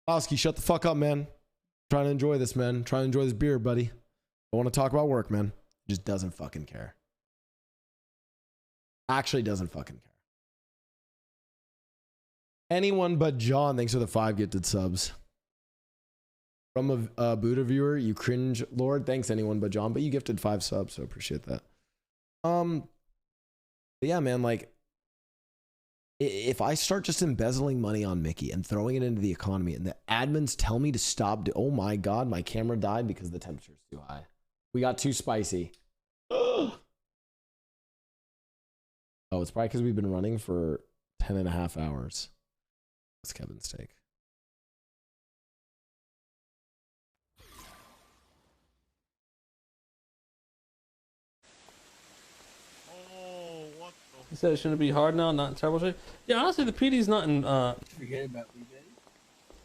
Oski, shut the fuck up, man. Trying to enjoy this, man. Trying to enjoy this beer, buddy. I want to talk about work, man. Just doesn't fucking care. Actually doesn't fucking care. Anyone but John, thanks for the 5 gifted subs. From a Buddha viewer, you cringe lord. Thanks anyone but John, but you gifted 5 subs, so appreciate that. But yeah, man, like, if I start just embezzling money on Mickey and throwing it into the economy and the admins tell me to stop, oh my God, my camera died because the temperature's too high. We got too spicy. Oh, it's probably because we've been running for 10.5 hours. That's Kevin's take. He said it shouldn't be hard now, not in terrible shape. Yeah, honestly, the PD's not in. Forget about me, baby.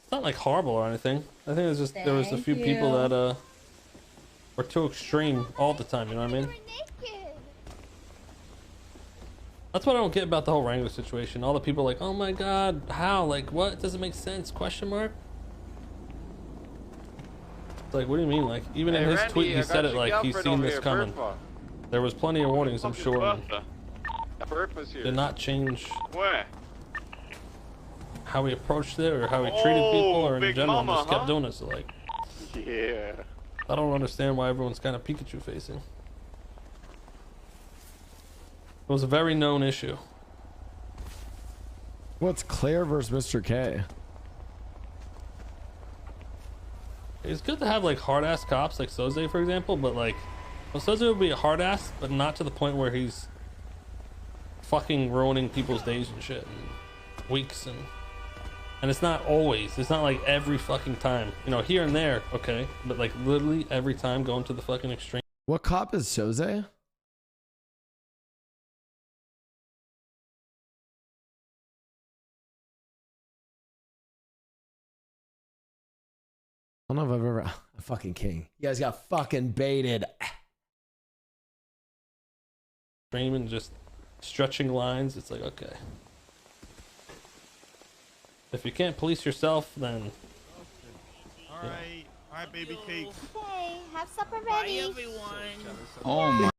It's not like horrible or anything. I think it's just there was a few people that were too extreme all the time. You know what I mean? That's what I don't get about the whole Wrangler situation. All the people are like, oh my God, how? Like, what? It doesn't make sense? Question mark. It's like, what do you mean? Like, even in his tweet, he said it like he's seen this coming. There was plenty of warnings, I'm sure. Did not change how he approached it or how he treated people or in general. Just kept doing it. So like, yeah, I don't understand why everyone's kind of Pikachu facing. It was a very known issue. What's Claire versus Mr. K? It's good to have like hard ass cops like Soze, for example, but like, well, Soze would be a hard ass, but not to the point where he's fucking ruining people's days and shit and weeks, and it's not always, it's not like every fucking time, you know, here and there, okay, but like literally every time going to the fucking extreme. What cop is Soze? I don't know if I've ever a fucking king. You guys got fucking baited. Extreme and just stretching lines. It's like, okay, if you can't police yourself, then all right, baby cake. Okay, have supper ready. Bye, everyone. Oh my.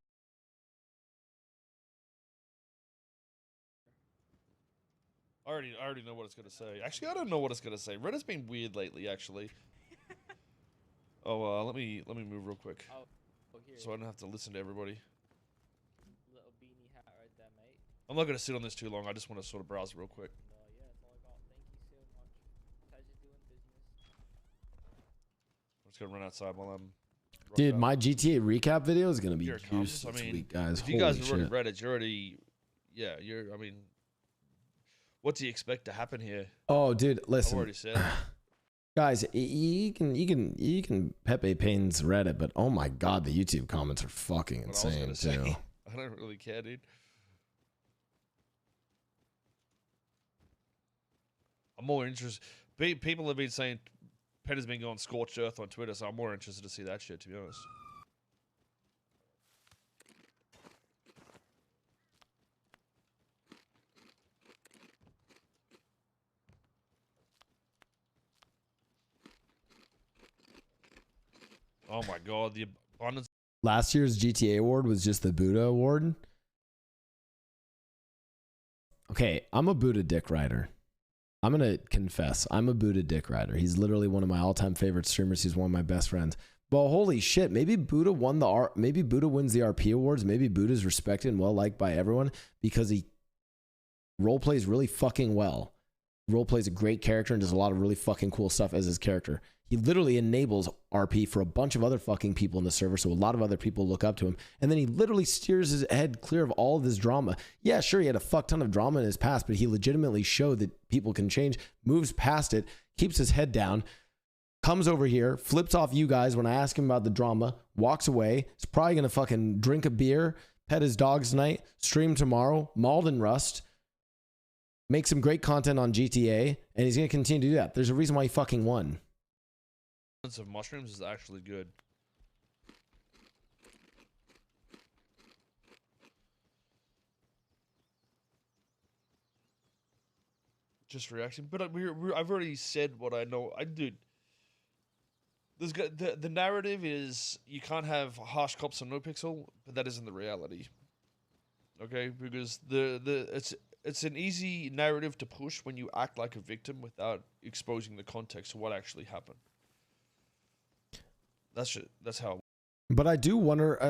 I already know what it's gonna say. Actually, I don't know what it's gonna say. Reddit's been weird lately, actually. Oh, let me move real quick, so I don't have to listen to everybody. Little beanie hat right there, mate. I'm not gonna sit on this too long. I just want to sort of browse real quick. Yeah, that's all I got. Thank you so much. Pleasure doing business. I'm just gonna run outside while I'm. Dude, my GTA recap video is gonna be Here it juice comes. this I mean, week, guys. if you guys Holy are running shit. Reddit, you're already, yeah, you're. I mean, what do you expect to happen here? Oh, dude, I've listen. already said. Guys, you can Pepe Payne's Reddit, but oh my God, the YouTube comments are fucking What I was insane gonna too. say. I don't really care, dude. I'm more interested. People have been saying Pet has been going scorched earth on Twitter, so I'm more interested to see that shit, to be honest. Oh my God, the abundance. Last year's GTA award was just the Buddha award. Okay, I'm a Buddha dick rider. I'm gonna confess, I'm a Buddha dick rider. He's literally one of my all-time favorite streamers. He's one of my best friends. But holy shit, maybe Buddha wins the RP awards. Maybe Buddha's respected and well liked by everyone because he role plays really fucking well. Role plays a great character and does a lot of really fucking cool stuff as his character. He literally enables RP for a bunch of other fucking people in the server, so a lot of other people look up to him. And then he literally steers his head clear of all of this drama. Yeah, sure, he had a fuck ton of drama in his past, but he legitimately showed that people can change, moves past it, keeps his head down, comes over here, flips off you guys when I ask him about the drama, walks away. He's probably going to fucking drink a beer, pet his dogs tonight, stream tomorrow, Mauled and Rust, make some great content on GTA, and he's going to continue to do that. There's a reason why he fucking won. Of mushrooms is actually good. Just reaction, but I've already said what I know. The narrative is you can't have harsh cops on NoPixel, but that isn't the reality. Okay, because it's an easy narrative to push when you act like a victim without exposing the context of what actually happened. That's how. But I do wonder,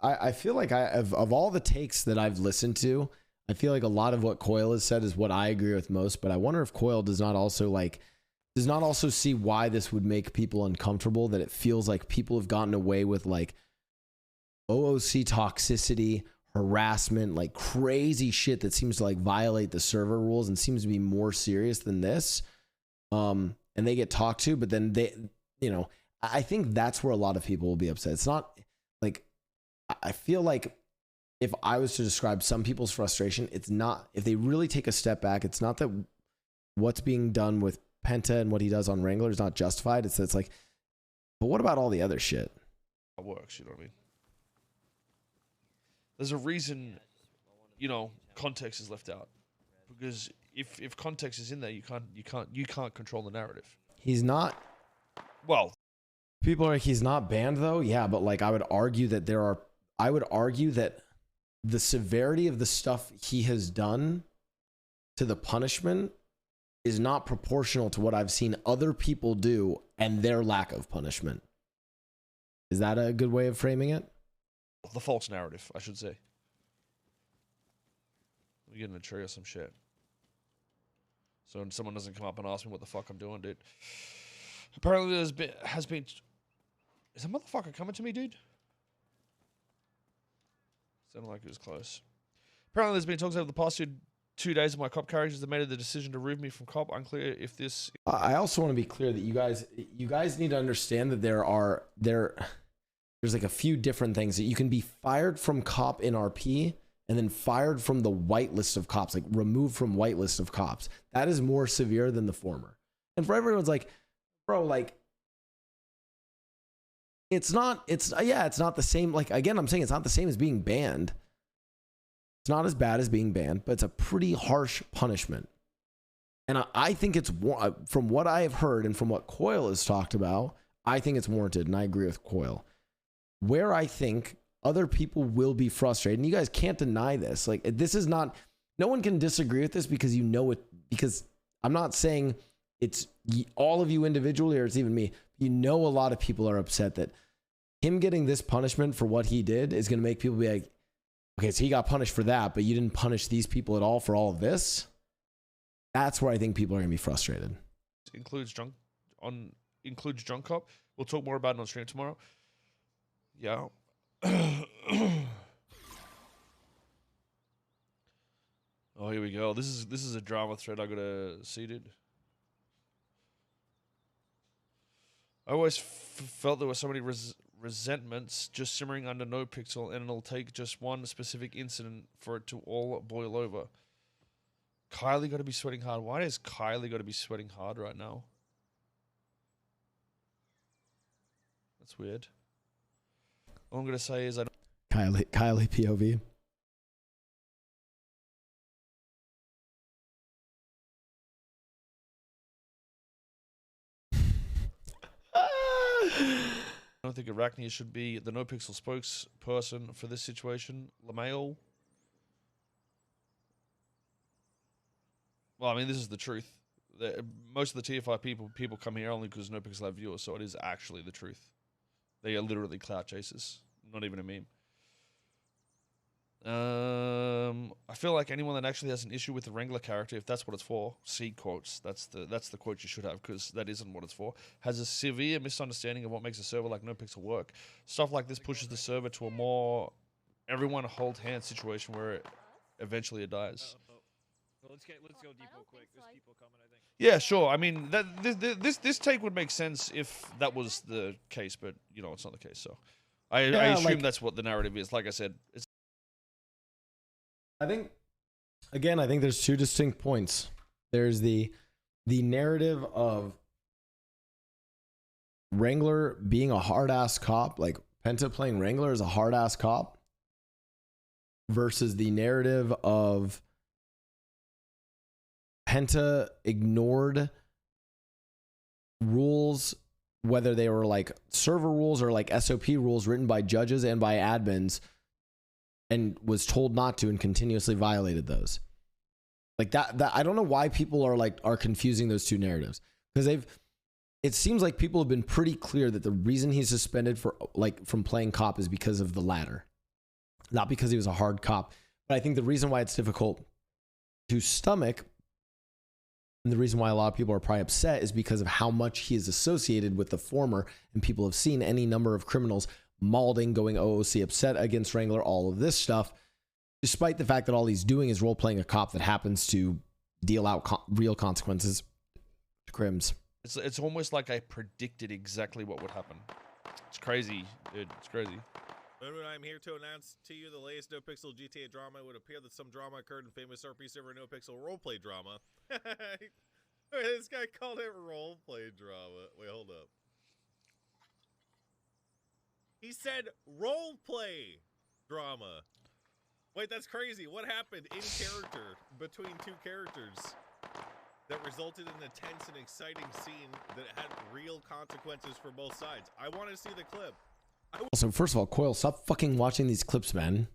I feel like of all the takes that I've listened to, I feel like a lot of what Coil has said is what I agree with most. But I wonder if Coil does not also see why this would make people uncomfortable. That it feels like people have gotten away with like OOC toxicity, harassment, like crazy shit that seems to like violate the server rules and seems to be more serious than this. And they get talked to, but then I think that's where a lot of people will be upset. It's not like, I feel like if I was to describe some people's frustration, it's not, if they really take a step back, it's not that what's being done with Penta and what he does on Wrangler is not justified. It's like, but what about all the other shit? It works, you know what I mean? There's a reason, context is left out. Because if context is in there, you can't control the narrative. He's not. Well, people are like, he's not banned though. Yeah, but like I would argue that the severity of the stuff he has done to the punishment is not proportional to what I've seen other people do and their lack of punishment. Is that a good way of framing it? The false narrative, I should say. We're getting a tree or some shit. So when someone doesn't come up and ask me what the fuck I'm doing, dude. Apparently is a motherfucker coming to me, dude? Sounded like it was close. Apparently there's been talks over the past 2 days of my cop characters that made the decision to remove me from cop. Unclear if this... I also want to be clear that you guys need to understand that there's like a few different things that you can be fired from cop in RP and then fired from the whitelist of cops, like removed from whitelist of cops. That is more severe than the former. And for everyone's like, bro, like, it's not the same. Like, again, I'm saying it's not the same as being banned. It's not as bad as being banned, but it's a pretty harsh punishment. And I think it's, from what I have heard and from what Coil has talked about, I think it's warranted, and I agree with Coil. Where I think other people will be frustrated, and you guys can't deny this, like, this is not, no one can disagree with this because you know it, because I'm not saying it's all of you individually or it's even me. You know, a lot of people are upset that him getting this punishment for what he did is going to make people be like, okay, so he got punished for that, but you didn't punish these people at all for all of this. That's where I think people are going to be frustrated. Includes drunk cop. We'll talk more about it on stream tomorrow. Yeah. Oh, here we go. This is a drama thread I got seeded. I always felt there were so many resentments just simmering under NoPixel, and it'll take just one specific incident for it to all boil over. Kylie got to be sweating hard. Why does Kylie got to be sweating hard right now? That's weird. All I'm going to say is Kylie POV. I don't think Arachnia should be the NoPixel spokesperson for this situation. LaMail. Well, I mean, this is the truth. most of the tier 5 people come here only because no pixel have viewers, so it is actually the truth. They are literally clout chasers, not even a meme. I feel like anyone that actually has an issue with the Wrangler character, if that's what it's for, seed quotes, that's the quote you should have, because that isn't what it's for, has a severe misunderstanding of what makes a server like NoPixel work. Stuff like this pushes the server to a more everyone hold hands situation where eventually it dies. Well, let's go depot quick. There's people coming, I think. Yeah, sure. I mean, this take would make sense if that was the case, but you know, it's not the case. So, I assume that's what the narrative is. Like I said, it's. I think there's two distinct points. There's the narrative of Wrangler being a hard ass cop, like Penta playing Wrangler as a hard ass cop, versus the narrative of Penta ignored rules, whether they were like server rules or like SOP rules written by judges and by admins, and was told not to and continuously violated those. Like that I don't know why people are confusing those two narratives, because it seems like people have been pretty clear that the reason he's suspended from playing cop is because of the latter, not because he was a hard cop. But I think the reason why it's difficult to stomach, and the reason why a lot of people are probably upset, is because of how much he is associated with the former, and people have seen any number of criminals malding, going OOC, upset against Wrangler, all of this stuff, despite the fact that all he's doing is role-playing a cop that happens to deal out real consequences to crims. It's almost like I predicted exactly what would happen. It's crazy, dude. It's crazy. I'm here to announce to you the latest NoPixel GTA drama. It would appear that some drama occurred in famous RP server NoPixel roleplay drama. This guy called it roleplay drama. Wait, hold up. He said roleplay drama. Wait, that's crazy. What happened in character between two characters that resulted in a tense and exciting scene that had real consequences for both sides? I want to see the clip. Also, first of all, Coil, stop fucking watching these clips, man.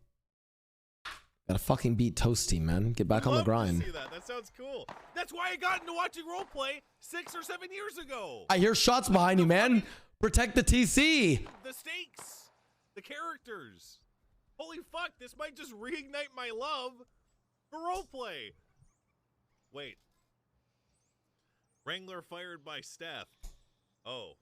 Gotta fucking beat Toasty, man. Get back on the grind. See that. That sounds cool. That's why I got into watching roleplay 6 or 7 years ago. I hear shots behind you, man. Protect the TC. The stakes. The characters. Holy fuck, this might just reignite my love for roleplay. Wait. Wrangler fired by Steph. Oh.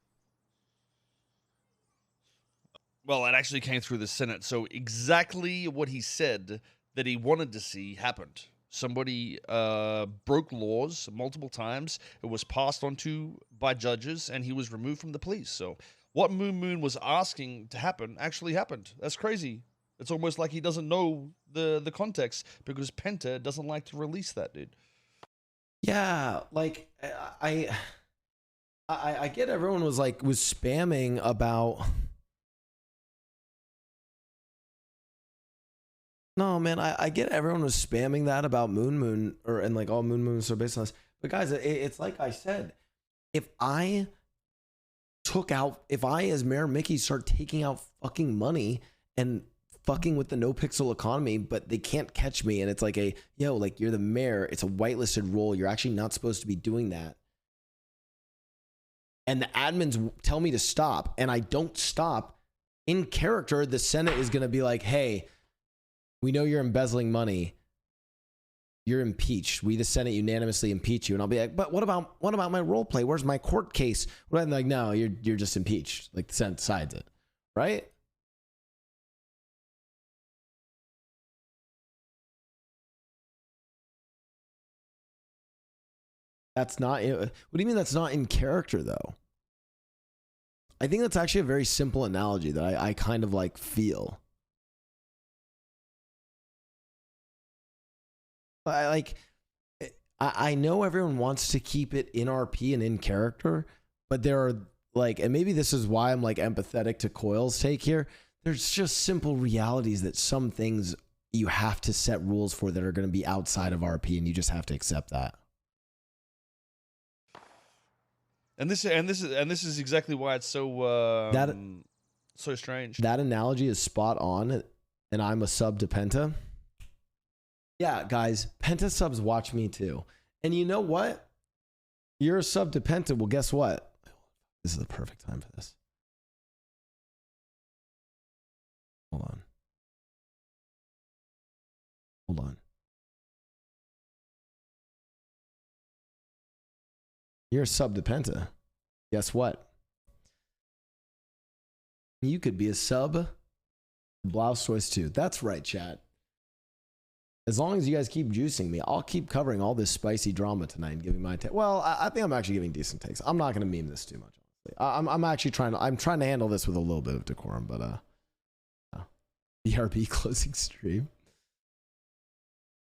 Well, it actually came through the Senate, so exactly what he said that he wanted to see happened. Somebody broke laws multiple times. It was passed on to by judges, and he was removed from the police. So what Moon was asking to happen actually happened. That's crazy. It's almost like he doesn't know the context, because Penta doesn't like to release that, dude. Yeah, like I get everyone was spamming about. No, man, I get everyone was spamming that about Moon, and like all Moons are based on this. But guys, it's like I said, if I as Mayor Mickey start taking out fucking money and fucking with the NoPixel economy, but they can't catch me, and it's like like you're the mayor, it's a whitelisted role, you're actually not supposed to be doing that. And the admins tell me to stop, and I don't stop. In character, the Senate is gonna be like, hey, we know you're embezzling money. You're impeached. We, the Senate, unanimously impeach you. And I'll be like, but what about my role play? Where's my court case? I'm like, no, you're just impeached. Like the Senate decides it, right? That's not. What do you mean that's not in character, though? I think that's actually a very simple analogy that I kind of like feel. I know everyone wants to keep it in RP and in character, but there are and maybe this is why I'm like empathetic to Coil's take here. There's just simple realities that some things you have to set rules for that are going to be outside of RP, and you just have to accept that. And this is exactly why it's so so strange. That analogy is spot on, and I'm a sub to Penta. Yeah, guys, Penta subs watch me too. And you know what? You're a sub to Penta. Well, guess what? This is the perfect time for this. Hold on. Hold on. You're a sub to Penta. Guess what? You could be a sub to Blau Choice too. That's right, chat. As long as you guys keep juicing me, I'll keep covering all this spicy drama tonight and giving my take. Well, I think I'm actually giving decent takes. I'm not going to meme this too much. Honestly. I'm actually trying to handle this with a little bit of decorum, but BRB closing stream.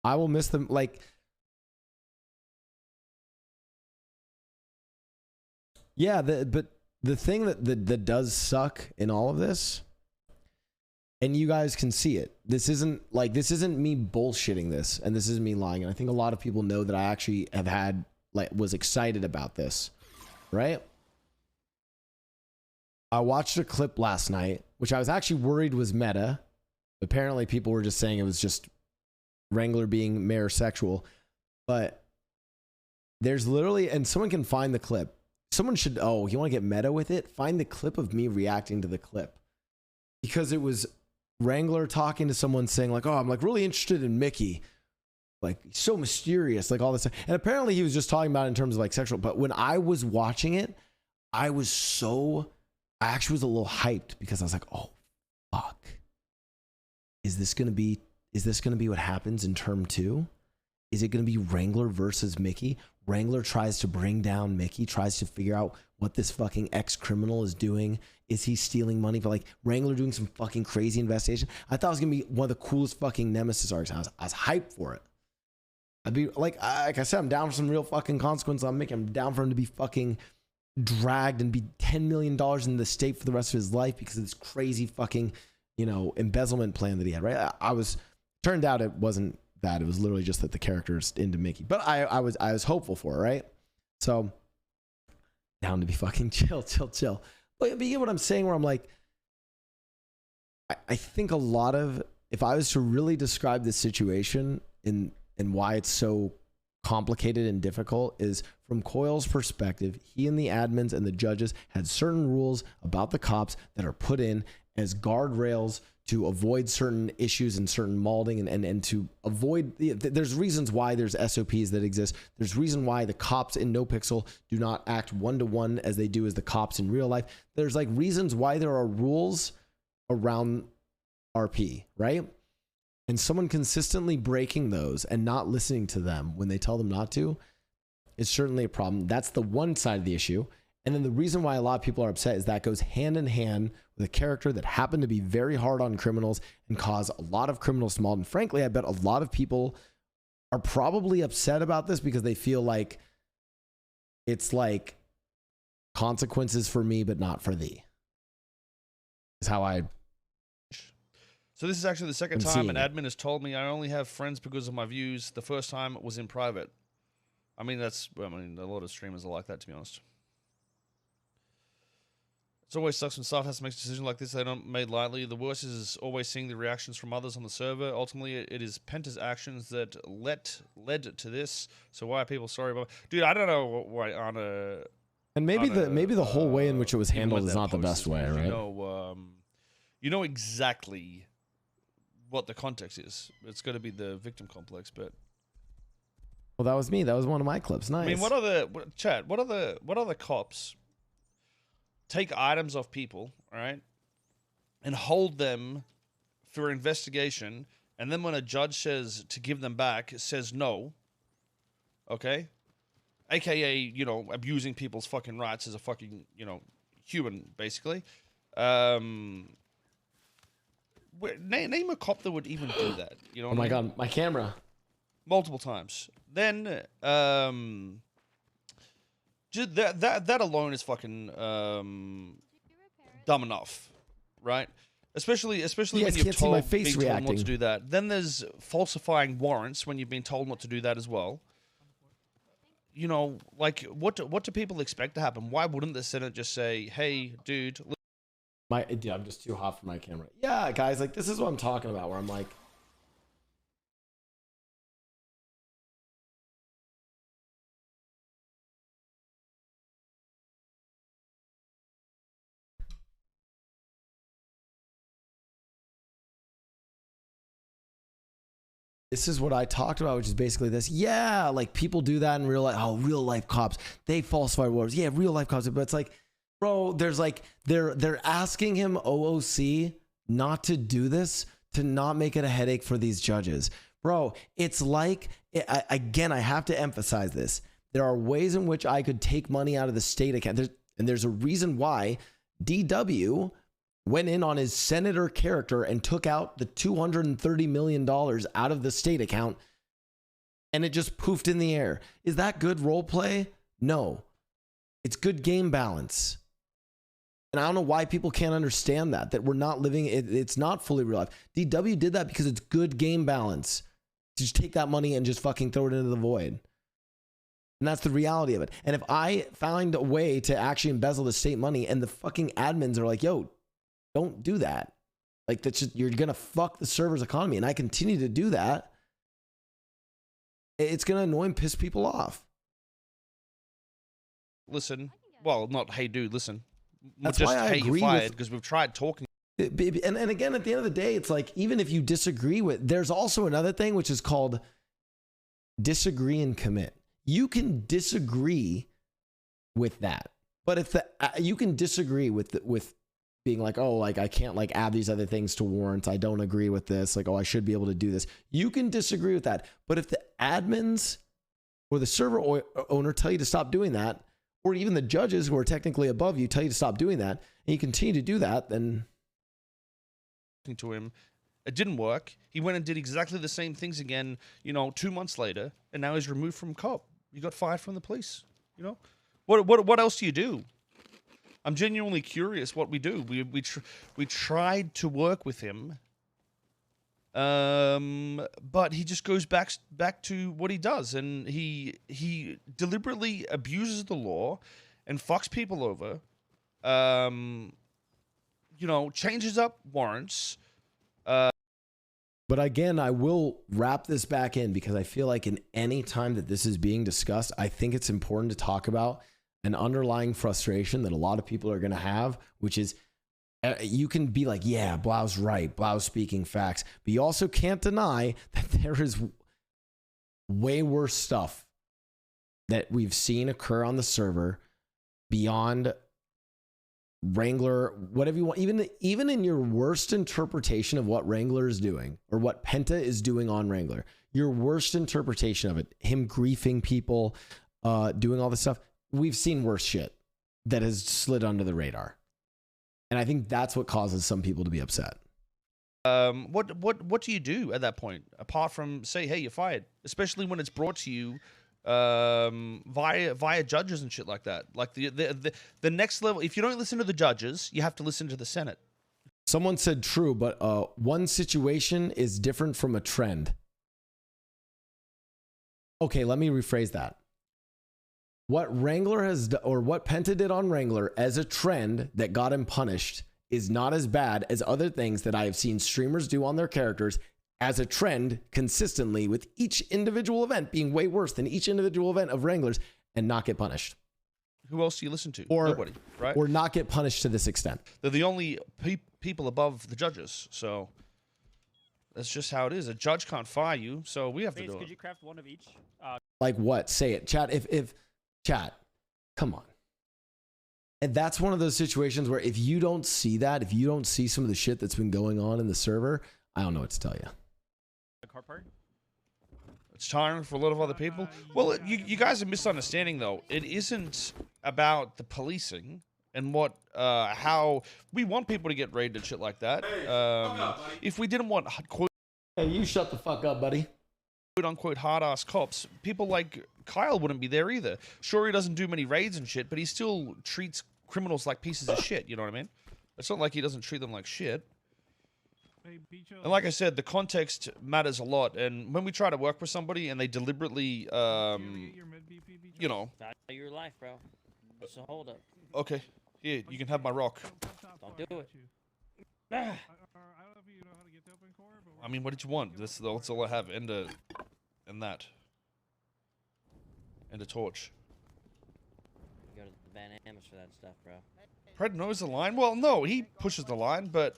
I will miss them. Like, yeah, but the thing that does suck in all of this, and you guys can see it. This isn't me bullshitting this, and this isn't me lying. And I think a lot of people know that I actually was excited about this, right? I watched a clip last night, which I was actually worried was meta. Apparently, people were just saying it was just Wrangler being mayor sexual, but there's literally, and someone can find the clip. Someone should, you want to get meta with it? Find the clip of me reacting to the clip, because it was Wrangler talking to someone saying like, oh, I'm like really interested in Mickey, like so mysterious, like all this stuff. And apparently he was just talking about it in terms of like sexual. But when I was watching it, I actually was a little hyped, because I was like, oh fuck, is this gonna be what happens in term 2? Is it gonna be Wrangler versus Mickey? Wrangler tries to bring down Mickey, tries to figure out what this fucking ex-criminal is doing. Is he stealing money? For like Wrangler doing some fucking crazy investigation. I thought it was gonna be one of the coolest fucking Nemesis arcs. I was hyped for it. I'd be like I said, I'm down for some real fucking consequence on Mickey. I'm down for him to be fucking dragged and be $10 million in the state for the rest of his life because of this crazy fucking, embezzlement plan that he had, right? Turned out it wasn't that. It was literally just that the character's into Mickey. But I was hopeful for it, right? So down to be fucking chill. But you get what I'm saying, where I'm like, I think a lot of, if I was to really describe this situation and why it's so complicated and difficult, is from Coyle's perspective, he and the admins and the judges had certain rules about the cops that are put in as guardrails to avoid certain issues and certain molding and to avoid there's reasons why there's SOPs that exist. There's reason why the cops in NoPixel do not act one-to-one as they do as the cops in real life. There's like reasons why there are rules around RP, right? And someone consistently breaking those and not listening to them when they tell them not to is certainly a problem. That's the one side of the issue. And then the reason why a lot of people are upset is that goes hand in hand with a character that happened to be very hard on criminals and cause a lot of criminals to maul. And frankly, I bet a lot of people are probably upset about this because they feel like it's like consequences for me, but not for thee. Is how I. So this is actually the second time an admin has told me I only have friends because of my views. The first time was in private. I mean, a lot of streamers are like that, to be honest. It always sucks when staff has to make a decision like this. They don't made lightly. The worst is always seeing the reactions from others on the server. Ultimately, it is Penta's actions that led to this. So why are people sorry about? Dude, I don't know why on a. And maybe the whole way in which it was handled is not the best way, right? You know exactly what the context is. It's got to be the victim complex, but. Well, that was me. That was one of my clips. Nice. I mean, what other cops take items off people, right, and hold them for investigation, and then when a judge says to give them back, says no, okay, aka abusing people's fucking rights as a fucking human, basically. Name a cop that would even do that. Oh my god, my camera. Multiple times. Then that alone is fucking dumb enough, right? Especially when you've told being told not to do that. Then there's falsifying warrants when you've been told not to do that as well. Like what do people expect to happen? Why wouldn't the Senate just say, "Hey, dude"? I'm just too hot for my camera. Yeah, guys, like this is what I'm talking about. Where I'm like. This is what I talked about, which is basically this. Yeah, like people do that in real life. Oh, real life cops, they falsify words. Yeah, real life cops. But it's like, bro, there's like they're asking him OOC not to do this, to not make it a headache for these judges. Bro, it's like, again, I have to emphasize this. There are ways in which I could take money out of the state account. There's a reason why DW went in on his senator character and took out the $230 million out of the state account, and it just poofed in the air. Is that good role play? No. It's good game balance. And I don't know why people can't understand that we're not living, it's not fully real life. DW did that because it's good game balance. To just take that money and just fucking throw it into the void. And that's the reality of it. And if I find a way to actually embezzle the state money and the fucking admins are like, yo, don't do that. Like, that's just, you're going to fuck the server's economy. And I continue to do that. It's going to annoy and piss people off. Listen. Well, not, hey, dude, listen. That's just, why I hey, agree you're fired, with, because we've tried talking. And again, at the end of the day, it's like, even if you disagree with, there's also another thing which is called disagree and commit. You can disagree with that, but if you can disagree with being like, oh, like I can't like add these other things to warrants. I don't agree with this. Like, oh, I should be able to do this. You can disagree with that. But if the admins or the server owner tell you to stop doing that, or even the judges who are technically above you tell you to stop doing that, and you continue to do that, then to him, it didn't work. He went and did exactly the same things again, 2 months later, and now he's removed from cop. You got fired from the police. What else do you do? I'm genuinely curious what we do. We tried to work with him, but he just goes back to what he does, and he deliberately abuses the law and fucks people over. Changes up warrants. But again, I will wrap this back in because I feel like in any time that this is being discussed, I think it's important to talk about an underlying frustration that a lot of people are going to have, which is you can be like, yeah, Blau's right. Blau's speaking facts. But you also can't deny that there is way worse stuff that we've seen occur on the server beyond Wrangler, whatever you want, even in your worst interpretation of what Wrangler is doing or what Penta is doing on Wrangler, your worst interpretation of it, him griefing people, doing all this stuff, we've seen worse shit that has slid under the radar. And I think that's what causes some people to be upset. What do you do at that point apart from say, hey, you're fired, especially when it's brought to you via judges and shit like that? Like the next level, if you don't listen to the judges, you have to listen to the Senate. Someone said true, but one situation is different from a trend. Okay, let me rephrase that. What Wrangler has or what Penta did on Wrangler as a trend that got him punished is not as bad as other things that I have seen streamers do on their characters as a trend consistently, with each individual event being way worse than each individual event of Wranglers and not get punished. Who else do you listen to? Or nobody, right? Or not get punished to this extent. They're the only people above the judges, so that's just how it is. A judge can't fire you, so we have to do it. Could you craft one of each? Like what? Say it, chat. If chat, come on. And that's one of those situations where if you don't see that, if you don't see some of the shit that's been going on in the server, I don't know what to tell you. Car part? It's tiring for a lot of other people. Well, you guys are misunderstanding though. It isn't about the policing and what how we want people to get raided and shit like that. If we didn't want quote, hey, you shut the fuck up, buddy. Quote unquote hard ass cops, people like Kyle wouldn't be there either. Sure, he doesn't do many raids and shit, but he still treats criminals like pieces of shit. You know what I mean? It's not like he doesn't treat them like shit. And like I said, the context matters a lot. And when we try to work with somebody and they deliberately, you know, Value your life, bro. So hold up. Okay, here you can have my rock. Don't do it. I mean, what did you want? That's all I have. And that, and a torch. You go to the Van Ames for that stuff, bro. Pred knows the line. Well, no, he pushes the line, but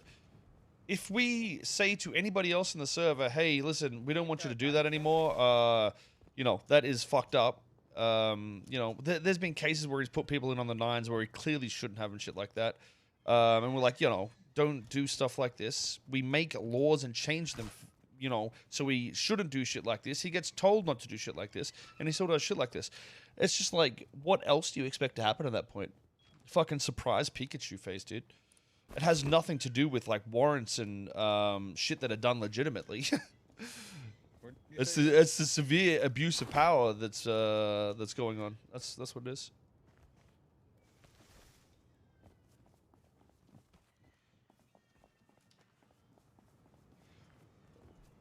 if we say to anybody else in the server, hey, listen, we don't want you to do that anymore, you know, that is fucked up. You know, there's been cases where he's put people in on the 9s where he clearly shouldn't have and shit like that. And we're like, you know, don't do stuff like this. We make laws and change them, you know, so he shouldn't do shit like this. He gets told not to do shit like this, and he still does shit like this. It's just like, what else do you expect to happen at that point? Fucking surprise Pikachu face, dude. It has nothing to do with like warrants and shit that are done legitimately. It's the severe abuse of power that's going on. That's what it is.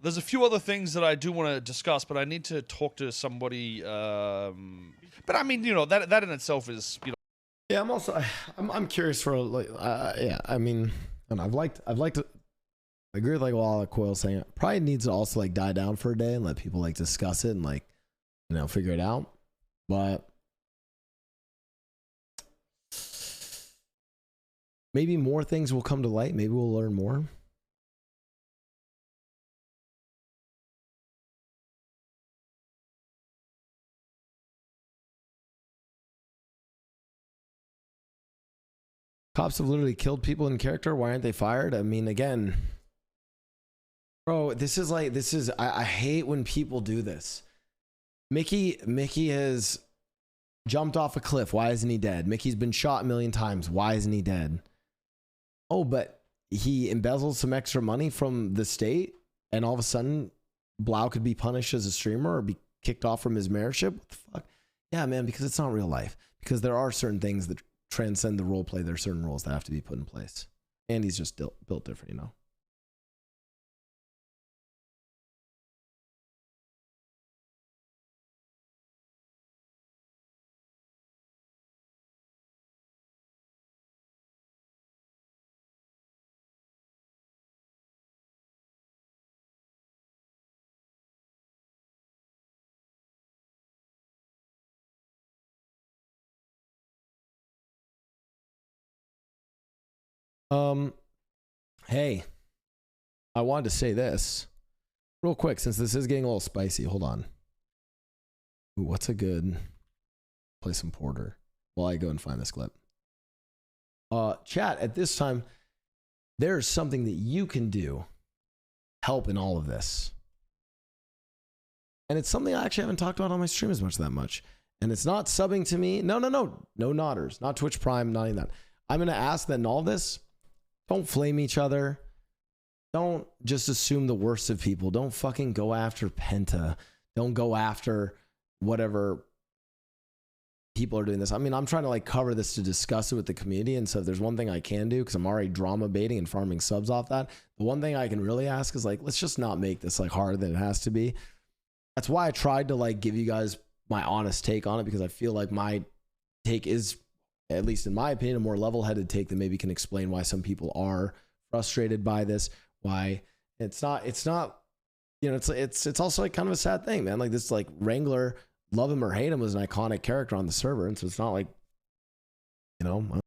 There's a few other things that I do want to discuss, but I need to talk to somebody. But I mean, you know, that in itself is, you know. Yeah, I'm curious for like, yeah, I mean, and I've liked to. I agree with like a lot of Coil saying it probably needs to also like die down for a day and let people like discuss it and like, you know, figure it out. But maybe more things will come to light. Maybe we'll learn more. Cops have literally killed people in character. Why aren't they fired? I mean, again, bro, this is I hate when people do this. Mickey has jumped off a cliff. Why isn't he dead? Mickey's been shot a million times. Why isn't he dead? Oh, but he embezzled some extra money from the state, and all of a sudden, Blau could be punished as a streamer or be kicked off from his mayorship. What the fuck? Yeah, man, because it's not real life. Because there are certain things that transcend the role play. There are certain rules that have to be put in place. And he's just built different, you know. Hey, I wanted to say this real quick since this is getting a little spicy. Hold on. Ooh, what's a good play some Porter while I go and find this clip? Chat, at this time, there's something that you can do help in all of this. And it's something I actually haven't talked about on my stream as much. And it's not subbing to me. No nodders, not Twitch Prime, not even that. I'm going to ask that in all this, don't flame each other. Don't just assume the worst of people. Don't fucking go after Penta. Don't go after whatever people are doing this. I mean, I'm trying to like cover this to discuss it with the community. And so if there's one thing I can do, because I'm already drama baiting and farming subs off that, the one thing I can really ask is like, let's just not make this like harder than it has to be. That's why I tried to like give you guys my honest take on it, because I feel like my take is, at least in my opinion, a more level-headed take that maybe can explain why some people are frustrated by this. Why it's not, you know, it's also like kind of a sad thing, man. Like this, like Wrangler, love him or hate him, was an iconic character on the server, and so it's not like, you know,